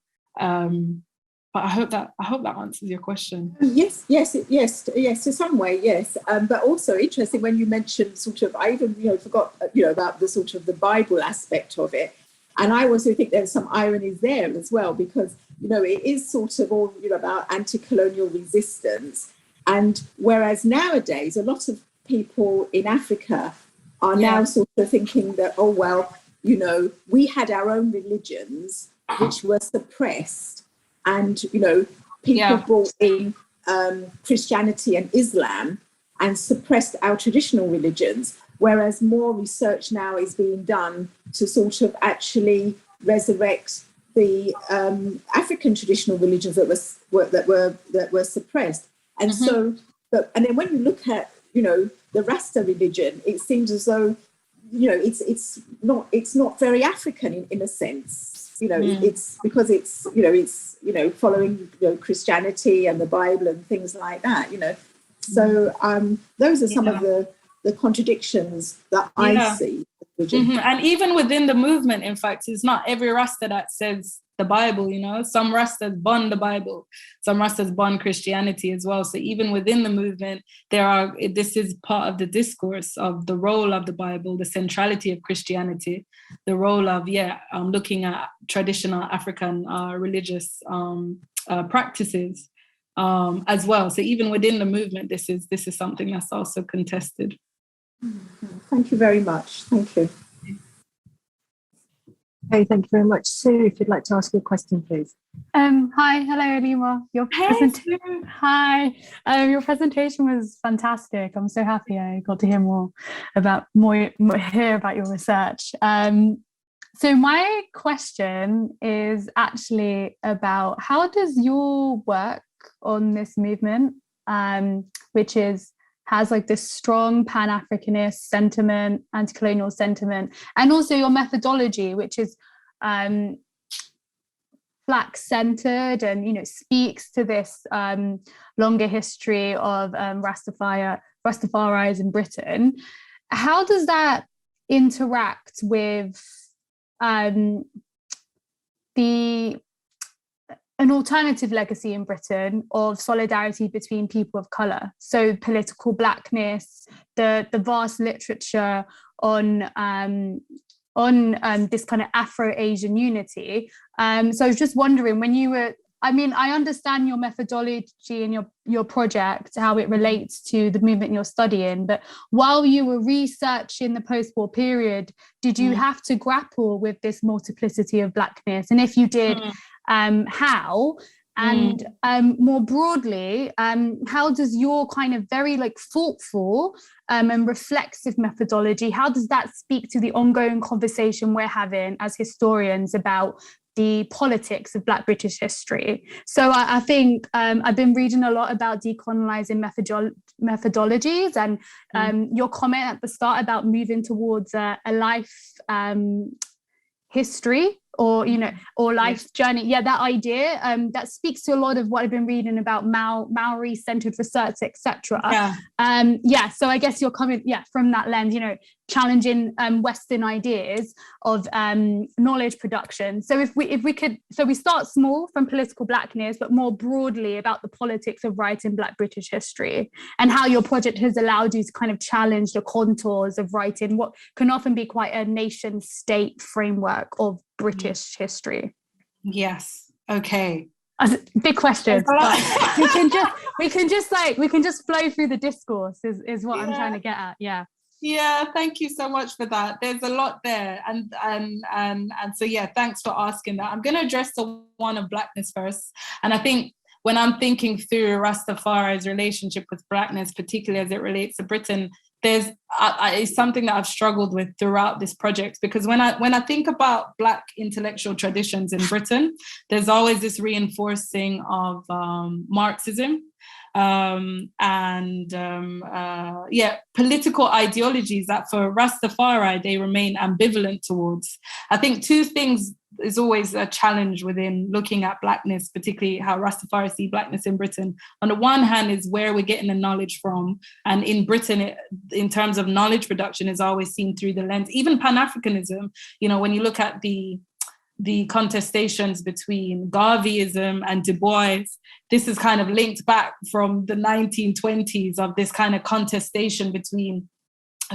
But I hope that answers your question. Yes, to some way, yes. But also interesting when you mentioned sort of, I even forgot about the sort of the Bible aspect of it, and I also think there's some ironies there as well, because it is sort of all about anti-colonial resistance, and whereas nowadays a lot of people in Africa are now sort of thinking that we had our own religions which were suppressed. And, people brought in Christianity and Islam and suppressed our traditional religions, whereas more research now is being done to sort of actually resurrect the African traditional religions that were suppressed. And so, and then when you look at, you know, the Rasta religion, it seems as though, you know, it's not very African in a sense. You know, it's because it's following, you know, Christianity and the Bible and things like that. You know, so those are some of the contradictions that I see. And even within the movement, in fact, it's not every Rasta that says the Bible, you know. Some Rastas burn the Bible, some Rastas burn Christianity as well. So even within the movement, this is part of the discourse of the role of the Bible, the centrality of Christianity, the role of, looking at traditional African religious practices as well. So even within the movement, this is something that's also contested. Thank you very much. Thank you. Okay, thank you very much. Sue, if you'd like to ask your question, please. Hi, hello, Aleema. Your presentation was fantastic. I'm so happy I got to hear more about your research. So my question is actually about how does your work on this movement, which has like this strong Pan-Africanist sentiment, anti-colonial sentiment, and also your methodology, which is Black-centered and, you know, speaks to this longer history of Rastafaris in Britain. How does that interact with an alternative legacy in Britain of solidarity between people of colour? So political blackness, the vast literature on this kind of Afro-Asian unity. So I was just wondering, when you were, I mean, I understand your methodology and your project, how it relates to the movement you're studying, but while you were researching the post-war period, did you have to grapple with this multiplicity of blackness? And if you did, how? And more broadly, how does your kind of very like thoughtful and reflexive methodology, how does that speak to the ongoing conversation we're having as historians about the politics of Black British history? So I think I've been reading a lot about decolonizing methodologies, and your comment at the start about moving towards a life history or, you know, or life journey. Yeah, that idea that speaks to a lot of what I've been reading about Maori-centered research, etc. So I guess you're coming from that lens, you know, challenging Western ideas of knowledge production. So if we could, so we start small from political blackness, but more broadly about the politics of writing Black British history, and how your project has allowed you to kind of challenge the contours of writing what can often be quite a nation state framework of British history. Yes. Okay. Big questions. we can just flow through the discourse is what I'm trying to get at. Yeah, thank you so much for that. There's a lot there, and so thanks for asking that. I'm going to address the one of blackness first, and I think when I'm thinking through Rastafari's relationship with blackness, particularly as it relates to Britain, it's something that I've struggled with throughout this project, because when I think about Black intellectual traditions in Britain, there's always this reinforcing of Marxism political ideologies that for Rastafari they remain ambivalent towards. I think two things is always a challenge within looking at blackness, particularly how Rastafari see blackness in Britain. On the one hand is where we're getting the knowledge from, and in Britain, in terms of knowledge production, is always seen through the lens. Even Pan-Africanism, you know, when you look at the contestations between Garveyism and Du Bois, this is kind of linked back from the 1920s of this kind of contestation between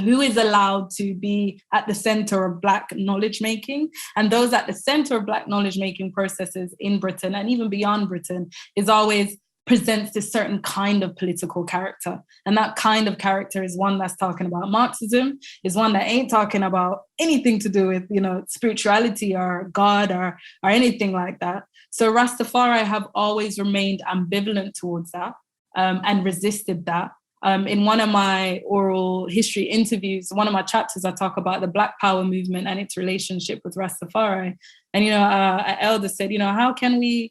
who is allowed to be at the center of Black knowledge making, and those at the center of Black knowledge making processes in Britain and even beyond Britain is always presents this certain kind of political character. And that kind of character is one that's talking about Marxism, is one that ain't talking about anything to do with, you know, spirituality or God or anything like that. So Rastafari have always remained ambivalent towards that and resisted that. In one of my oral history interviews, one of my chapters, I talk about the Black Power movement and its relationship with Rastafari. And, an elder said, how can we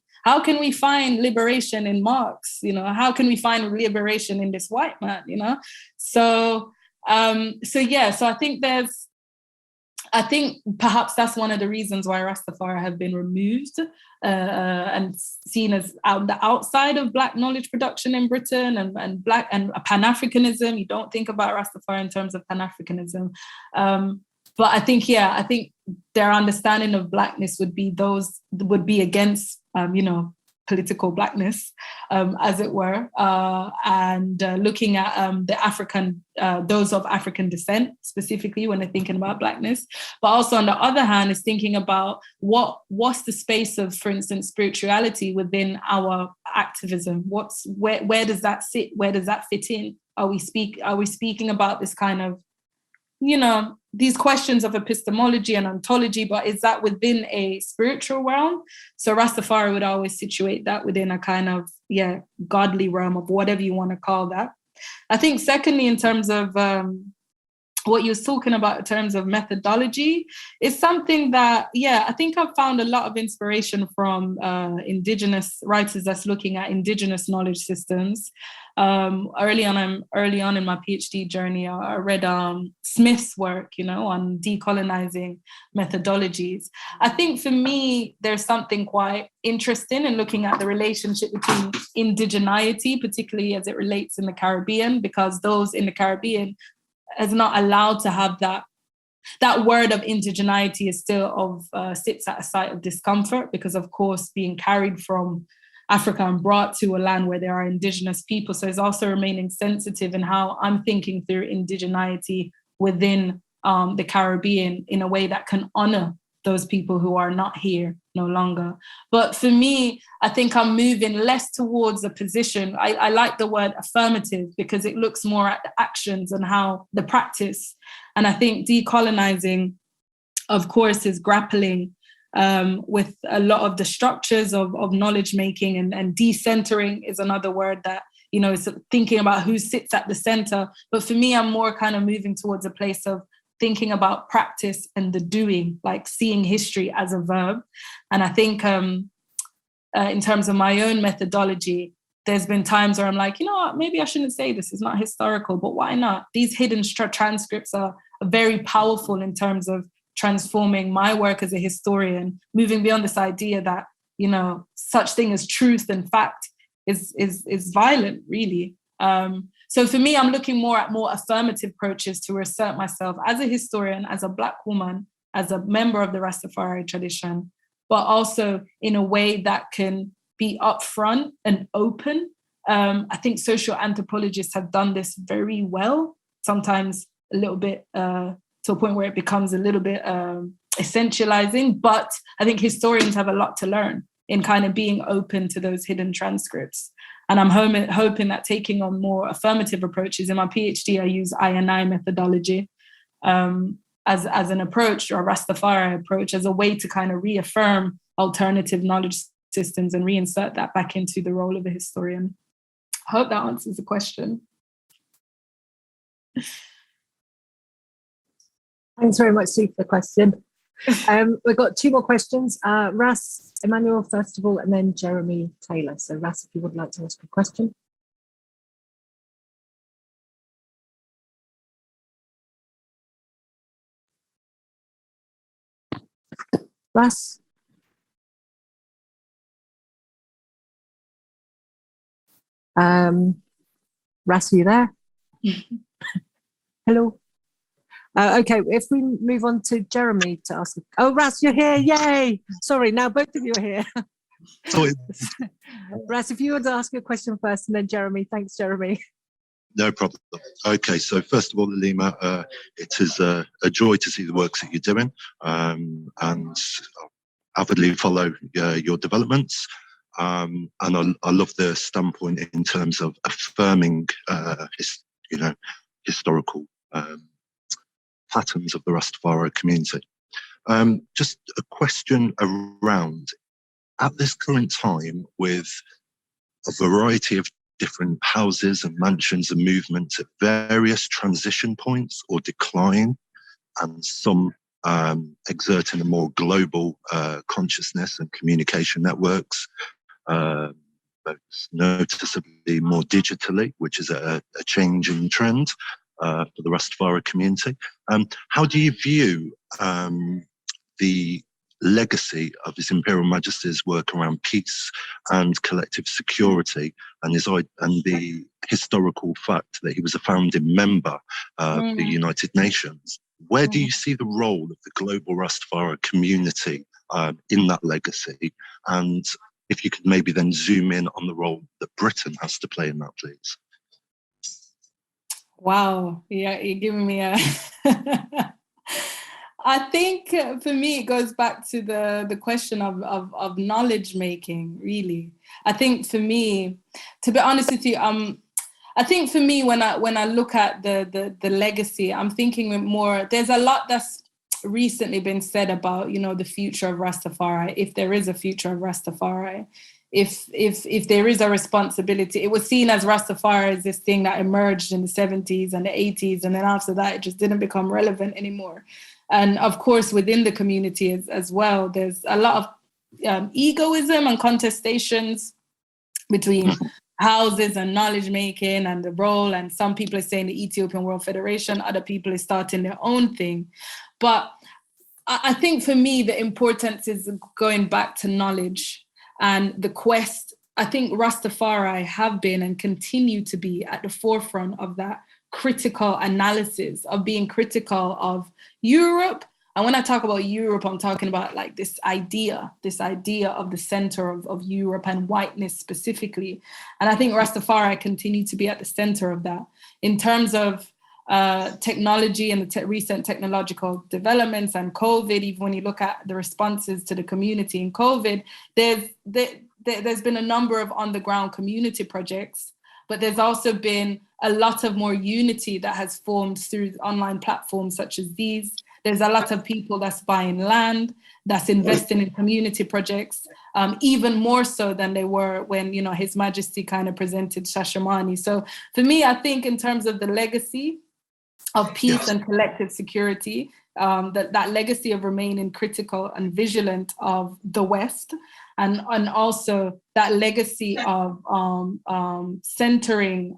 find liberation in Marx? How can we find liberation in this white man? So I think perhaps that's one of the reasons why Rastafari have been removed and seen as the outside of Black knowledge production in Britain and Black and Pan-Africanism. You don't think about Rastafari in terms of Pan-Africanism. But I think their understanding of Blackness would be against, political Blackness, as it were, and looking at the African, those of African descent specifically when they're thinking about Blackness. But also on the other hand is thinking about what's the space of, for instance, spirituality within our activism? Where does that sit? Where does that fit in? Are we speaking about this kind of, these questions of epistemology and ontology, but is that within a spiritual realm? So Rastafari would always situate that within a kind of, godly realm of whatever you want to call that. I think secondly, in terms of what you was talking about in terms of methodology, is something that, I think I've found a lot of inspiration from Indigenous writers that's looking at Indigenous knowledge systems. Early on in my PhD journey, I read Smith's work, on decolonizing methodologies. I think for me, there's something quite interesting in looking at the relationship between indigeneity, particularly as it relates in the Caribbean, because those in the Caribbean is not allowed to have that word of indigeneity is still sits at a site of discomfort, because of course being carried from Africa and brought to a land where there are indigenous people. So it's also remaining sensitive in how I'm thinking through indigeneity within the Caribbean in a way that can honor those people who are not here no longer. But for me, I think I'm moving less towards a position. I like the word affirmative because it looks more at the actions and how the practice. And I think decolonizing, of course, is grappling with a lot of the structures of knowledge making, and decentering is another word that, is thinking about who sits at the center. But for me, I'm more kind of moving towards a place of thinking about practice and the doing, like seeing history as a verb. And I think in terms of my own methodology, there's been times where I'm like, what, maybe I shouldn't say this, it's not historical, but why not? These hidden transcripts are very powerful in terms of transforming my work as a historian, moving beyond this idea that, such thing as truth and fact is violent, really. So for me, I'm looking more at more affirmative approaches to assert myself as a historian, as a Black woman, as a member of the Rastafari tradition, but also in a way that can be upfront and open. I think social anthropologists have done this very well, sometimes a little bit to a point where it becomes a little bit essentializing, but I think historians have a lot to learn in kind of being open to those hidden transcripts. And I'm hoping that taking on more affirmative approaches. In my PhD, I use I&I methodology as an approach, or a Rastafari approach, as a way to kind of reaffirm alternative knowledge systems and reinsert that back into the role of a historian. I hope that answers the question. Thanks very much, Sue, for the question. We've got two more questions. Ras, Emmanuel, first of all, and then Jeremy Taylor. So Ras, if you would like to ask a question. Ras? Ras, are you there? Hello? Okay, if we move on to Jeremy to ask. Oh, Ras, you're here! Yay! Sorry, now both of you are here. Ras, if you want to ask a question first, and then Jeremy. Thanks, Jeremy. No problem. Okay, so first of all, Aleema, it is a joy to see the works that you're doing, and avidly follow your developments. And I love the standpoint in terms of affirming, historical patterns of the Rastafari community. Just a question around, at this current time, with a variety of different houses and mansions and movements at various transition points or decline, and some exerting a more global consciousness and communication networks, most noticeably more digitally, which is a changing trend for the Rastafari community. How do you view the legacy of His Imperial Majesty's work around peace and collective security, and the historical fact that he was a founding member of the United Nations? Where do you see the role of the global Rastafari community in that legacy? And if you could maybe then zoom in on the role that Britain has to play in that, please. Wow, yeah, you're giving me a... I think for me, it goes back to the question of knowledge making, really. I think for me, to be honest with you, I think for me, when I look at the legacy, I'm thinking more, there's a lot that's recently been said about, the future of Rastafari, if there is a future of Rastafari, if there is a responsibility. It was seen as Rastafari as this thing that emerged in the 70s and the 80s, and then after that, it just didn't become relevant anymore. And of course, within the community as well, there's a lot of egoism and contestations between houses and knowledge making and the role. And some people are saying the Ethiopian World Federation, other people are starting their own thing. But I think for me, the importance is going back to knowledge and the quest. I think Rastafari have been and continue to be at the forefront of that critical analysis, of being critical of Europe. And when I talk about Europe, I'm talking about like this idea of the center of Europe and whiteness specifically. And I think Rastafari continue to be at the center of that. In terms of technology and the recent technological developments and COVID, even when you look at the responses to the community in COVID, there's been a number of on-the-ground community projects, but there's also been a lot of more unity that has formed through online platforms such as these. There's a lot of people that's buying land, that's investing in community projects, even more so than they were when, His Majesty kind of presented Shashamani. So for me, I think in terms of the legacy of peace and collective security, that legacy of remaining critical and vigilant of the West, and also that legacy of centering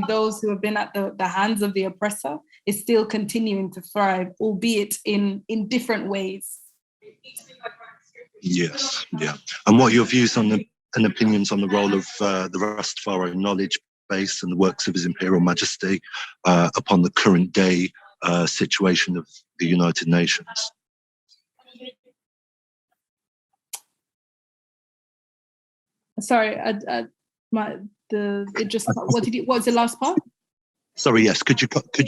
those who have been at the hands of the oppressor is still continuing to thrive, albeit in different ways. Yes, yeah. And what are your views on and opinions on the role of the Rastafari knowledge base and the works of His Imperial Majesty upon the current day situation of the United Nations? Sorry, what was the last part? Sorry, yes. Could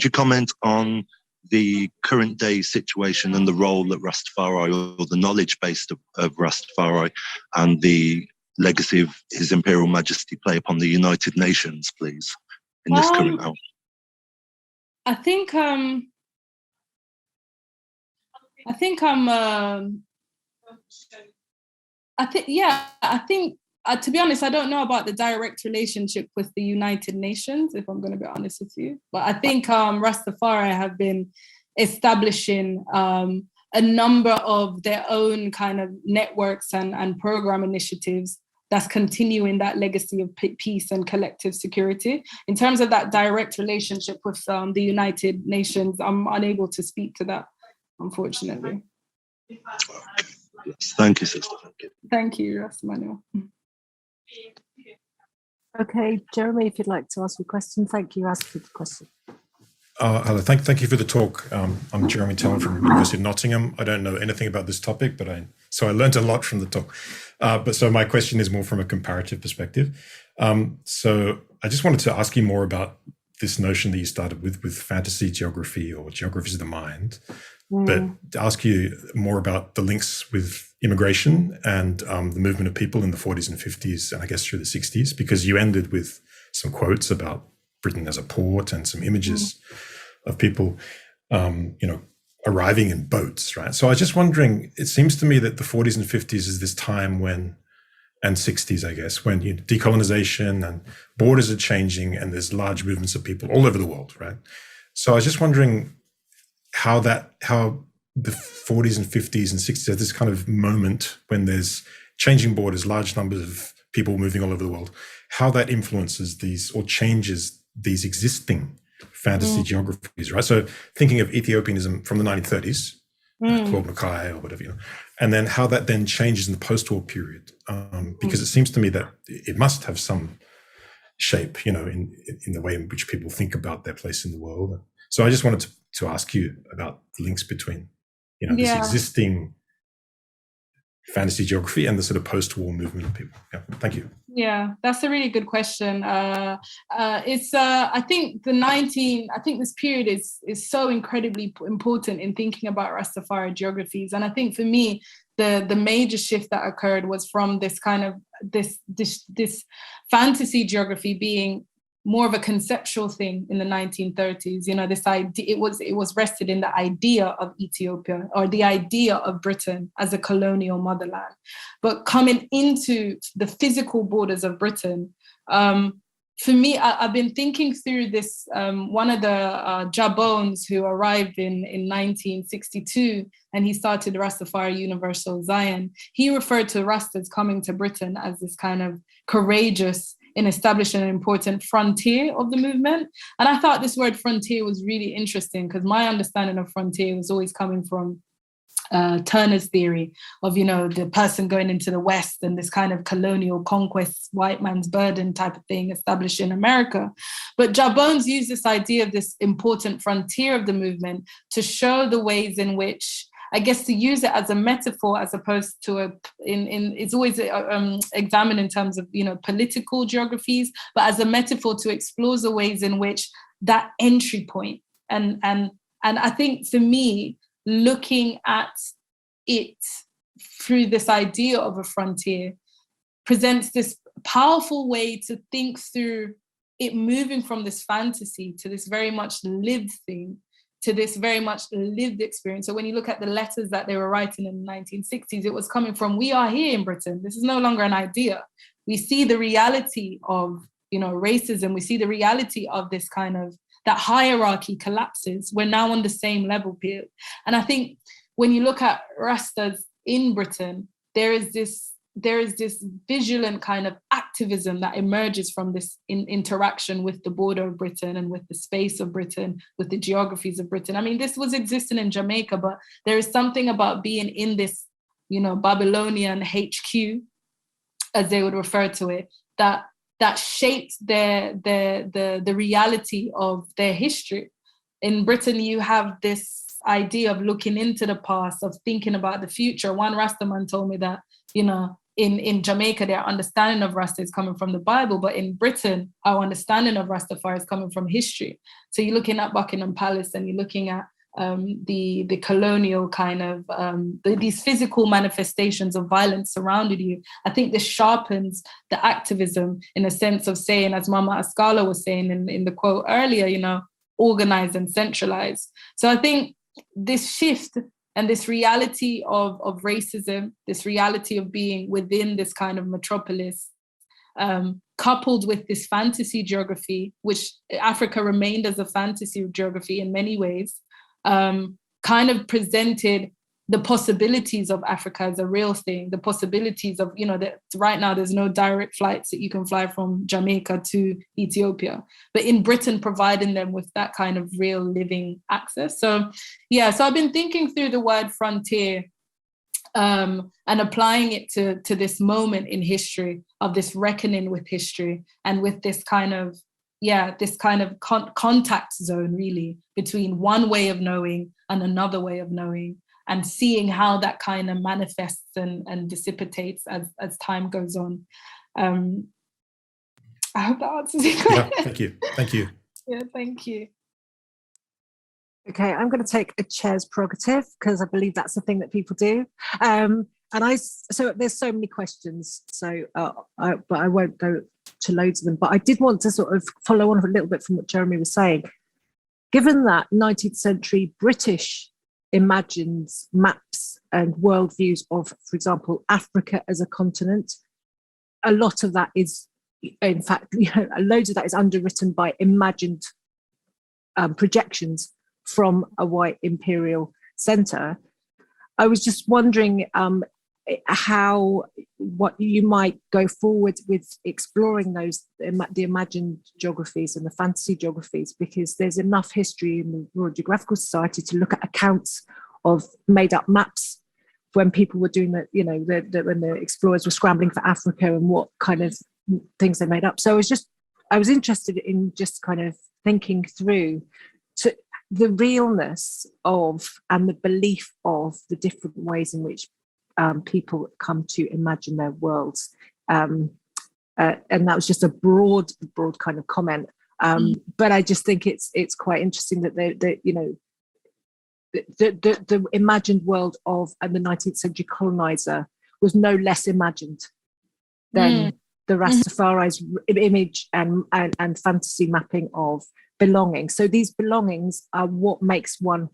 you comment on the current day situation and the role that Rastafari, or the knowledge base of Rastafari, and the legacy of His Imperial Majesty play upon the United Nations, please, in this current hour? I think to be honest, I don't know about the direct relationship with the United Nations, if I'm going to be honest with you. But I think Rastafari have been establishing a number of their own kind of networks and program initiatives that's continuing that legacy of peace and collective security. In terms of that direct relationship with the United Nations, I'm unable to speak to that, unfortunately. Yes, thank you, sister. Thank you, Rasmanuel. Okay, Jeremy, if you'd like to ask a question. Thank you. Ask the question. Hello, thank you for the talk. I'm Jeremy Tallman from University of Nottingham. I don't know anything about this topic, so I learned a lot from the talk. So my question is more from a comparative perspective. So I just wanted to ask you more about this notion that you started with fantasy geography, or geographies of the mind, but to ask you more about the links with immigration and the movement of people in the 40s and 50s, and I guess through the 60s, because you ended with some quotes about Britain as a port and some images of people, arriving in boats, right? So I was just wondering, it seems to me that the 40s and 50s is this time when, and 60s, I guess, when decolonization and borders are changing and there's large movements of people all over the world, right? So I was just wondering, how the 40s and 50s and 60s are this kind of moment when there's changing borders, large numbers of people moving all over the world, how that influences these or changes these existing fantasy geographies, right? So thinking of Ethiopianism from the 1930s, Claude Mackay or whatever, and then how that then changes in the post-war period, because it seems to me that it must have some shape, in the way in which people think about their place in the world. So I just wanted to ask you about the links between, this existing fantasy geography and the sort of post-war movement of people. Yeah, thank you. Yeah, that's a really good question. I think this period is so incredibly important in thinking about Rastafari geographies. And I think for me, the major shift that occurred was from this kind of this fantasy geography being more of a conceptual thing in the 1930s. This idea, it was rested in the idea of Ethiopia or the idea of Britain as a colonial motherland. But coming into the physical borders of Britain, for me, I've been thinking through this. One of the Jabones who arrived in 1962, and he started Rastafari Universal Zion, he referred to Rastas coming to Britain as this kind of courageous in establishing an important frontier of the movement. And I thought this word frontier was really interesting because my understanding of frontier was always coming from Turner's theory of, the person going into the West and this kind of colonial conquest, white man's burden type of thing established in America. But Jabones used this idea of this important frontier of the movement to show the ways in which, I guess, to use it as a metaphor as opposed to it's always examined in terms of, political geographies, but as a metaphor to explore the ways in which that entry point. And I think for me, looking at it through this idea of a frontier presents this powerful way to think through it, moving from this fantasy to this very much lived thing, to this very much lived experience. So when you look at the letters that they were writing in the 1960s, it was coming from, we are here in Britain. This is no longer an idea. We see the reality of, racism. We see the reality of this kind of, that hierarchy collapses. We're now on the same level field. And I think when you look at Rastas in Britain, there is this vigilant kind of activism that emerges from this interaction with the border of Britain and with the space of Britain, with the geographies of Britain. I mean, this was existing in Jamaica, but there is something about being in this, Babylonian HQ, as they would refer to it, that shaped the reality of their history. In Britain, you have this idea of looking into the past, of thinking about the future. One Rastaman told me that, in Jamaica, their understanding of Rasta is coming from the Bible, but in Britain, our understanding of Rastafari is coming from history. So you're looking at Buckingham Palace and you're looking at the colonial kind of, these physical manifestations of violence surrounded you. I think this sharpens the activism in a sense of saying, as Mama Ascala was saying in the quote earlier, organize and centralize. So I think this shift and this reality of racism, this reality of being within this kind of metropolis, coupled with this fantasy geography, which Africa remained as a fantasy geography in many ways, kind of presented the possibilities of Africa as a real thing, the possibilities of, that right now there's no direct flights that you can fly from Jamaica to Ethiopia, but in Britain providing them with that kind of real living access. So I've been thinking through the word frontier and applying it to this moment in history of this reckoning with history and with this kind of contact zone really between one way of knowing and another way of knowing, and seeing how that kind of manifests and dissipates as time goes on. I hope that answers your question. Yeah, thank you. Yeah, thank you. Okay, I'm going to take a chair's prerogative because I believe that's the thing that people do. So there's so many questions, but I won't go to loads of them. But I did want to sort of follow on a little bit from what Jeremy was saying. Given that 19th century British imagines maps and worldviews of, for example, Africa as a continent, a lot of that is, in fact, loads of that is underwritten by imagined projections from a white imperial centre. I was just wondering what you might go forward with exploring the imagined geographies and the fantasy geographies, because there's enough history in the Royal Geographical Society to look at accounts of made up maps when people were doing when the explorers were scrambling for Africa and what kind of things they made up. So I was interested in just kind of thinking through the realness of and the belief of the different ways in which people come to imagine their worlds, and that was just a broad kind of comment. But I just think it's quite interesting that the imagined world of the 19th century colonizer was no less imagined than the Rastafari's image and fantasy mapping of belonging. So these belongings are what makes one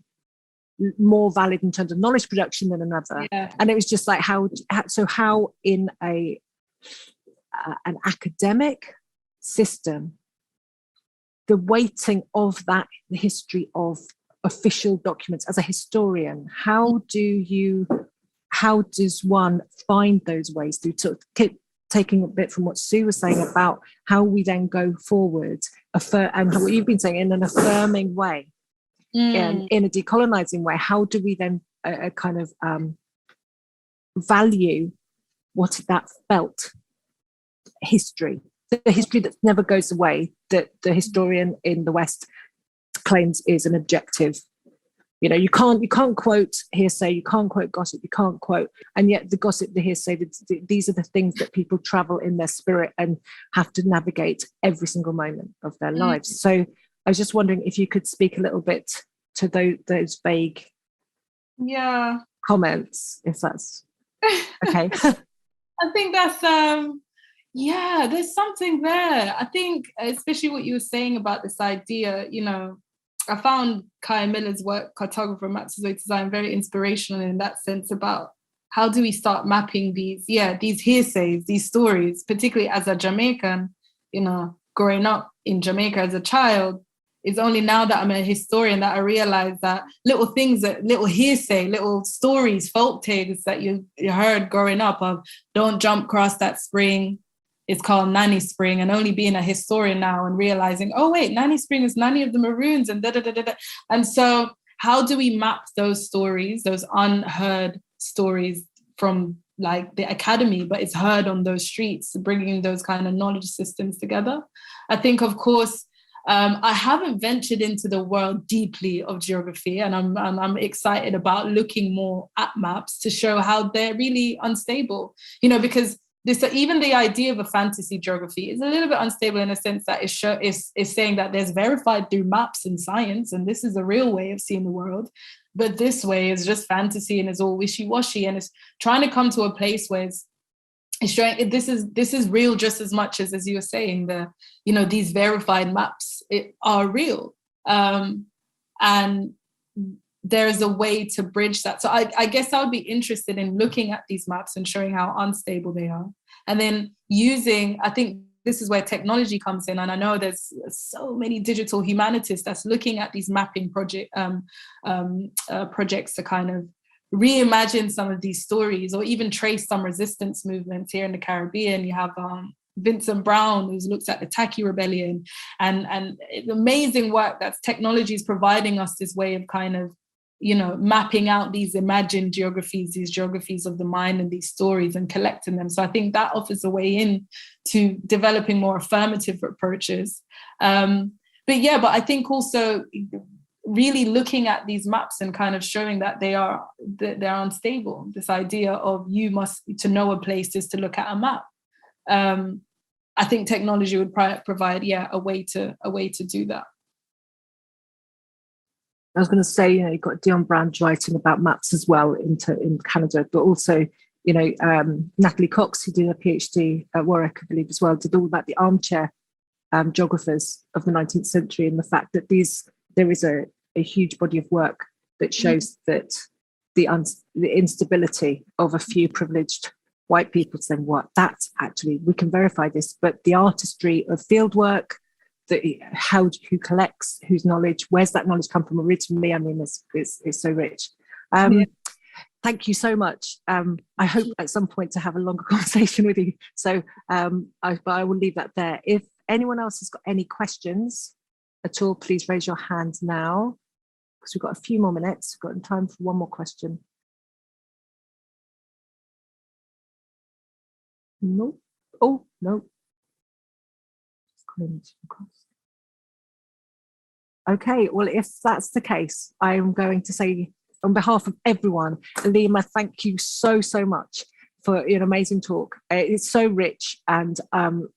more valid in terms of knowledge production than another. Yeah. And it was just like how in an academic system, the weighting of that, the history of official documents as a historian, how does one find those ways through taking a bit from what Sue was saying about how we then go forward, and what you've been saying, in an affirming way, in a decolonizing way. How do we then kind of value what that felt history, the history that never goes away, that the historian in the West claims is an objective. You can't quote hearsay, you can't quote gossip, you can't quote, and yet the gossip, the hearsay, these are the things that people travel in their spirit and have to navigate every single moment of their lives. So I was just wondering if you could speak a little bit to those vague comments, if that's okay. I think that's there's something there. I think especially what you were saying about this idea, I found Kaya Miller's work, Cartographer Maps His Way to Zion, very inspirational in that sense about how do we start mapping these hearsays, these stories, particularly as a Jamaican, growing up in Jamaica as a child. It's only now that I'm a historian that I realize that little hearsay, little stories, folk tales that you heard growing up of don't jump across that spring. It's called Nanny Spring, and only being a historian now and realizing, oh wait, Nanny Spring is Nanny of the Maroons and da-da-da-da-da. And so how do we map those stories, those unheard stories from like the academy, but it's heard on those streets, bringing those kind of knowledge systems together? I think, of course, I haven't ventured into the world deeply of geography, and I'm excited about looking more at maps to show how they're really unstable, because even the idea of a fantasy geography is a little bit unstable in a sense that is saying that there's verified through maps and science, and this is a real way of seeing the world. But this way is just fantasy and it's all wishy-washy, and it's trying to come to a place where it's showing this is real just as much as you were saying, these verified maps are real. And there's a way to bridge that. So I guess I would be interested in looking at these maps and showing how unstable they are. And then I think this is where technology comes in. And I know there's so many digital humanities that's looking at these mapping projects to kind of reimagine some of these stories, or even trace some resistance movements here in the Caribbean. You have Vincent Brown, who looks at the Taki Rebellion, and amazing work that technology is providing us this way of kind of mapping out these imagined geographies, these geographies of the mind and these stories and collecting them. So I think that offers a way in to developing more affirmative approaches. But I think also really looking at these maps and kind of showing that they're unstable. This idea of to know a place is to look at a map. I think technology would provide a way to do that. I was going to say, you've got Dion Brand writing about maps as well in Canada, but also, Natalie Cox, who did a PhD at Warwick, I believe, as well, did all about the armchair geographers of the 19th century, and the fact that there is a huge body of work that shows that the instability of a few privileged white people saying, what, that's actually, we can verify this, but the artistry of field work, who collects, whose knowledge, where's that knowledge come from originally? I mean, it's so rich. Thank you so much. I hope at some point to have a longer conversation with you. So but I will leave that there. If anyone else has got any questions at all, please raise your hand now, because we've got a few more minutes. We've got time for one more question. No. Oh, no. Okay, well, if that's the case, I am going to say, on behalf of everyone, Aleema, thank you so much for an amazing talk. It's so rich, and my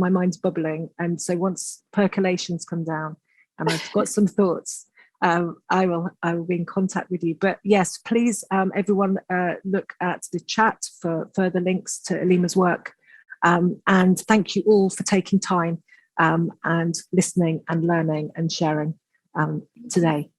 mind's bubbling. And so once percolations come down and I've got some thoughts, I will be in contact with you. But yes, please, everyone, look at the chat for further links to Aleema's work. And thank you all for taking time and listening and learning and sharing today.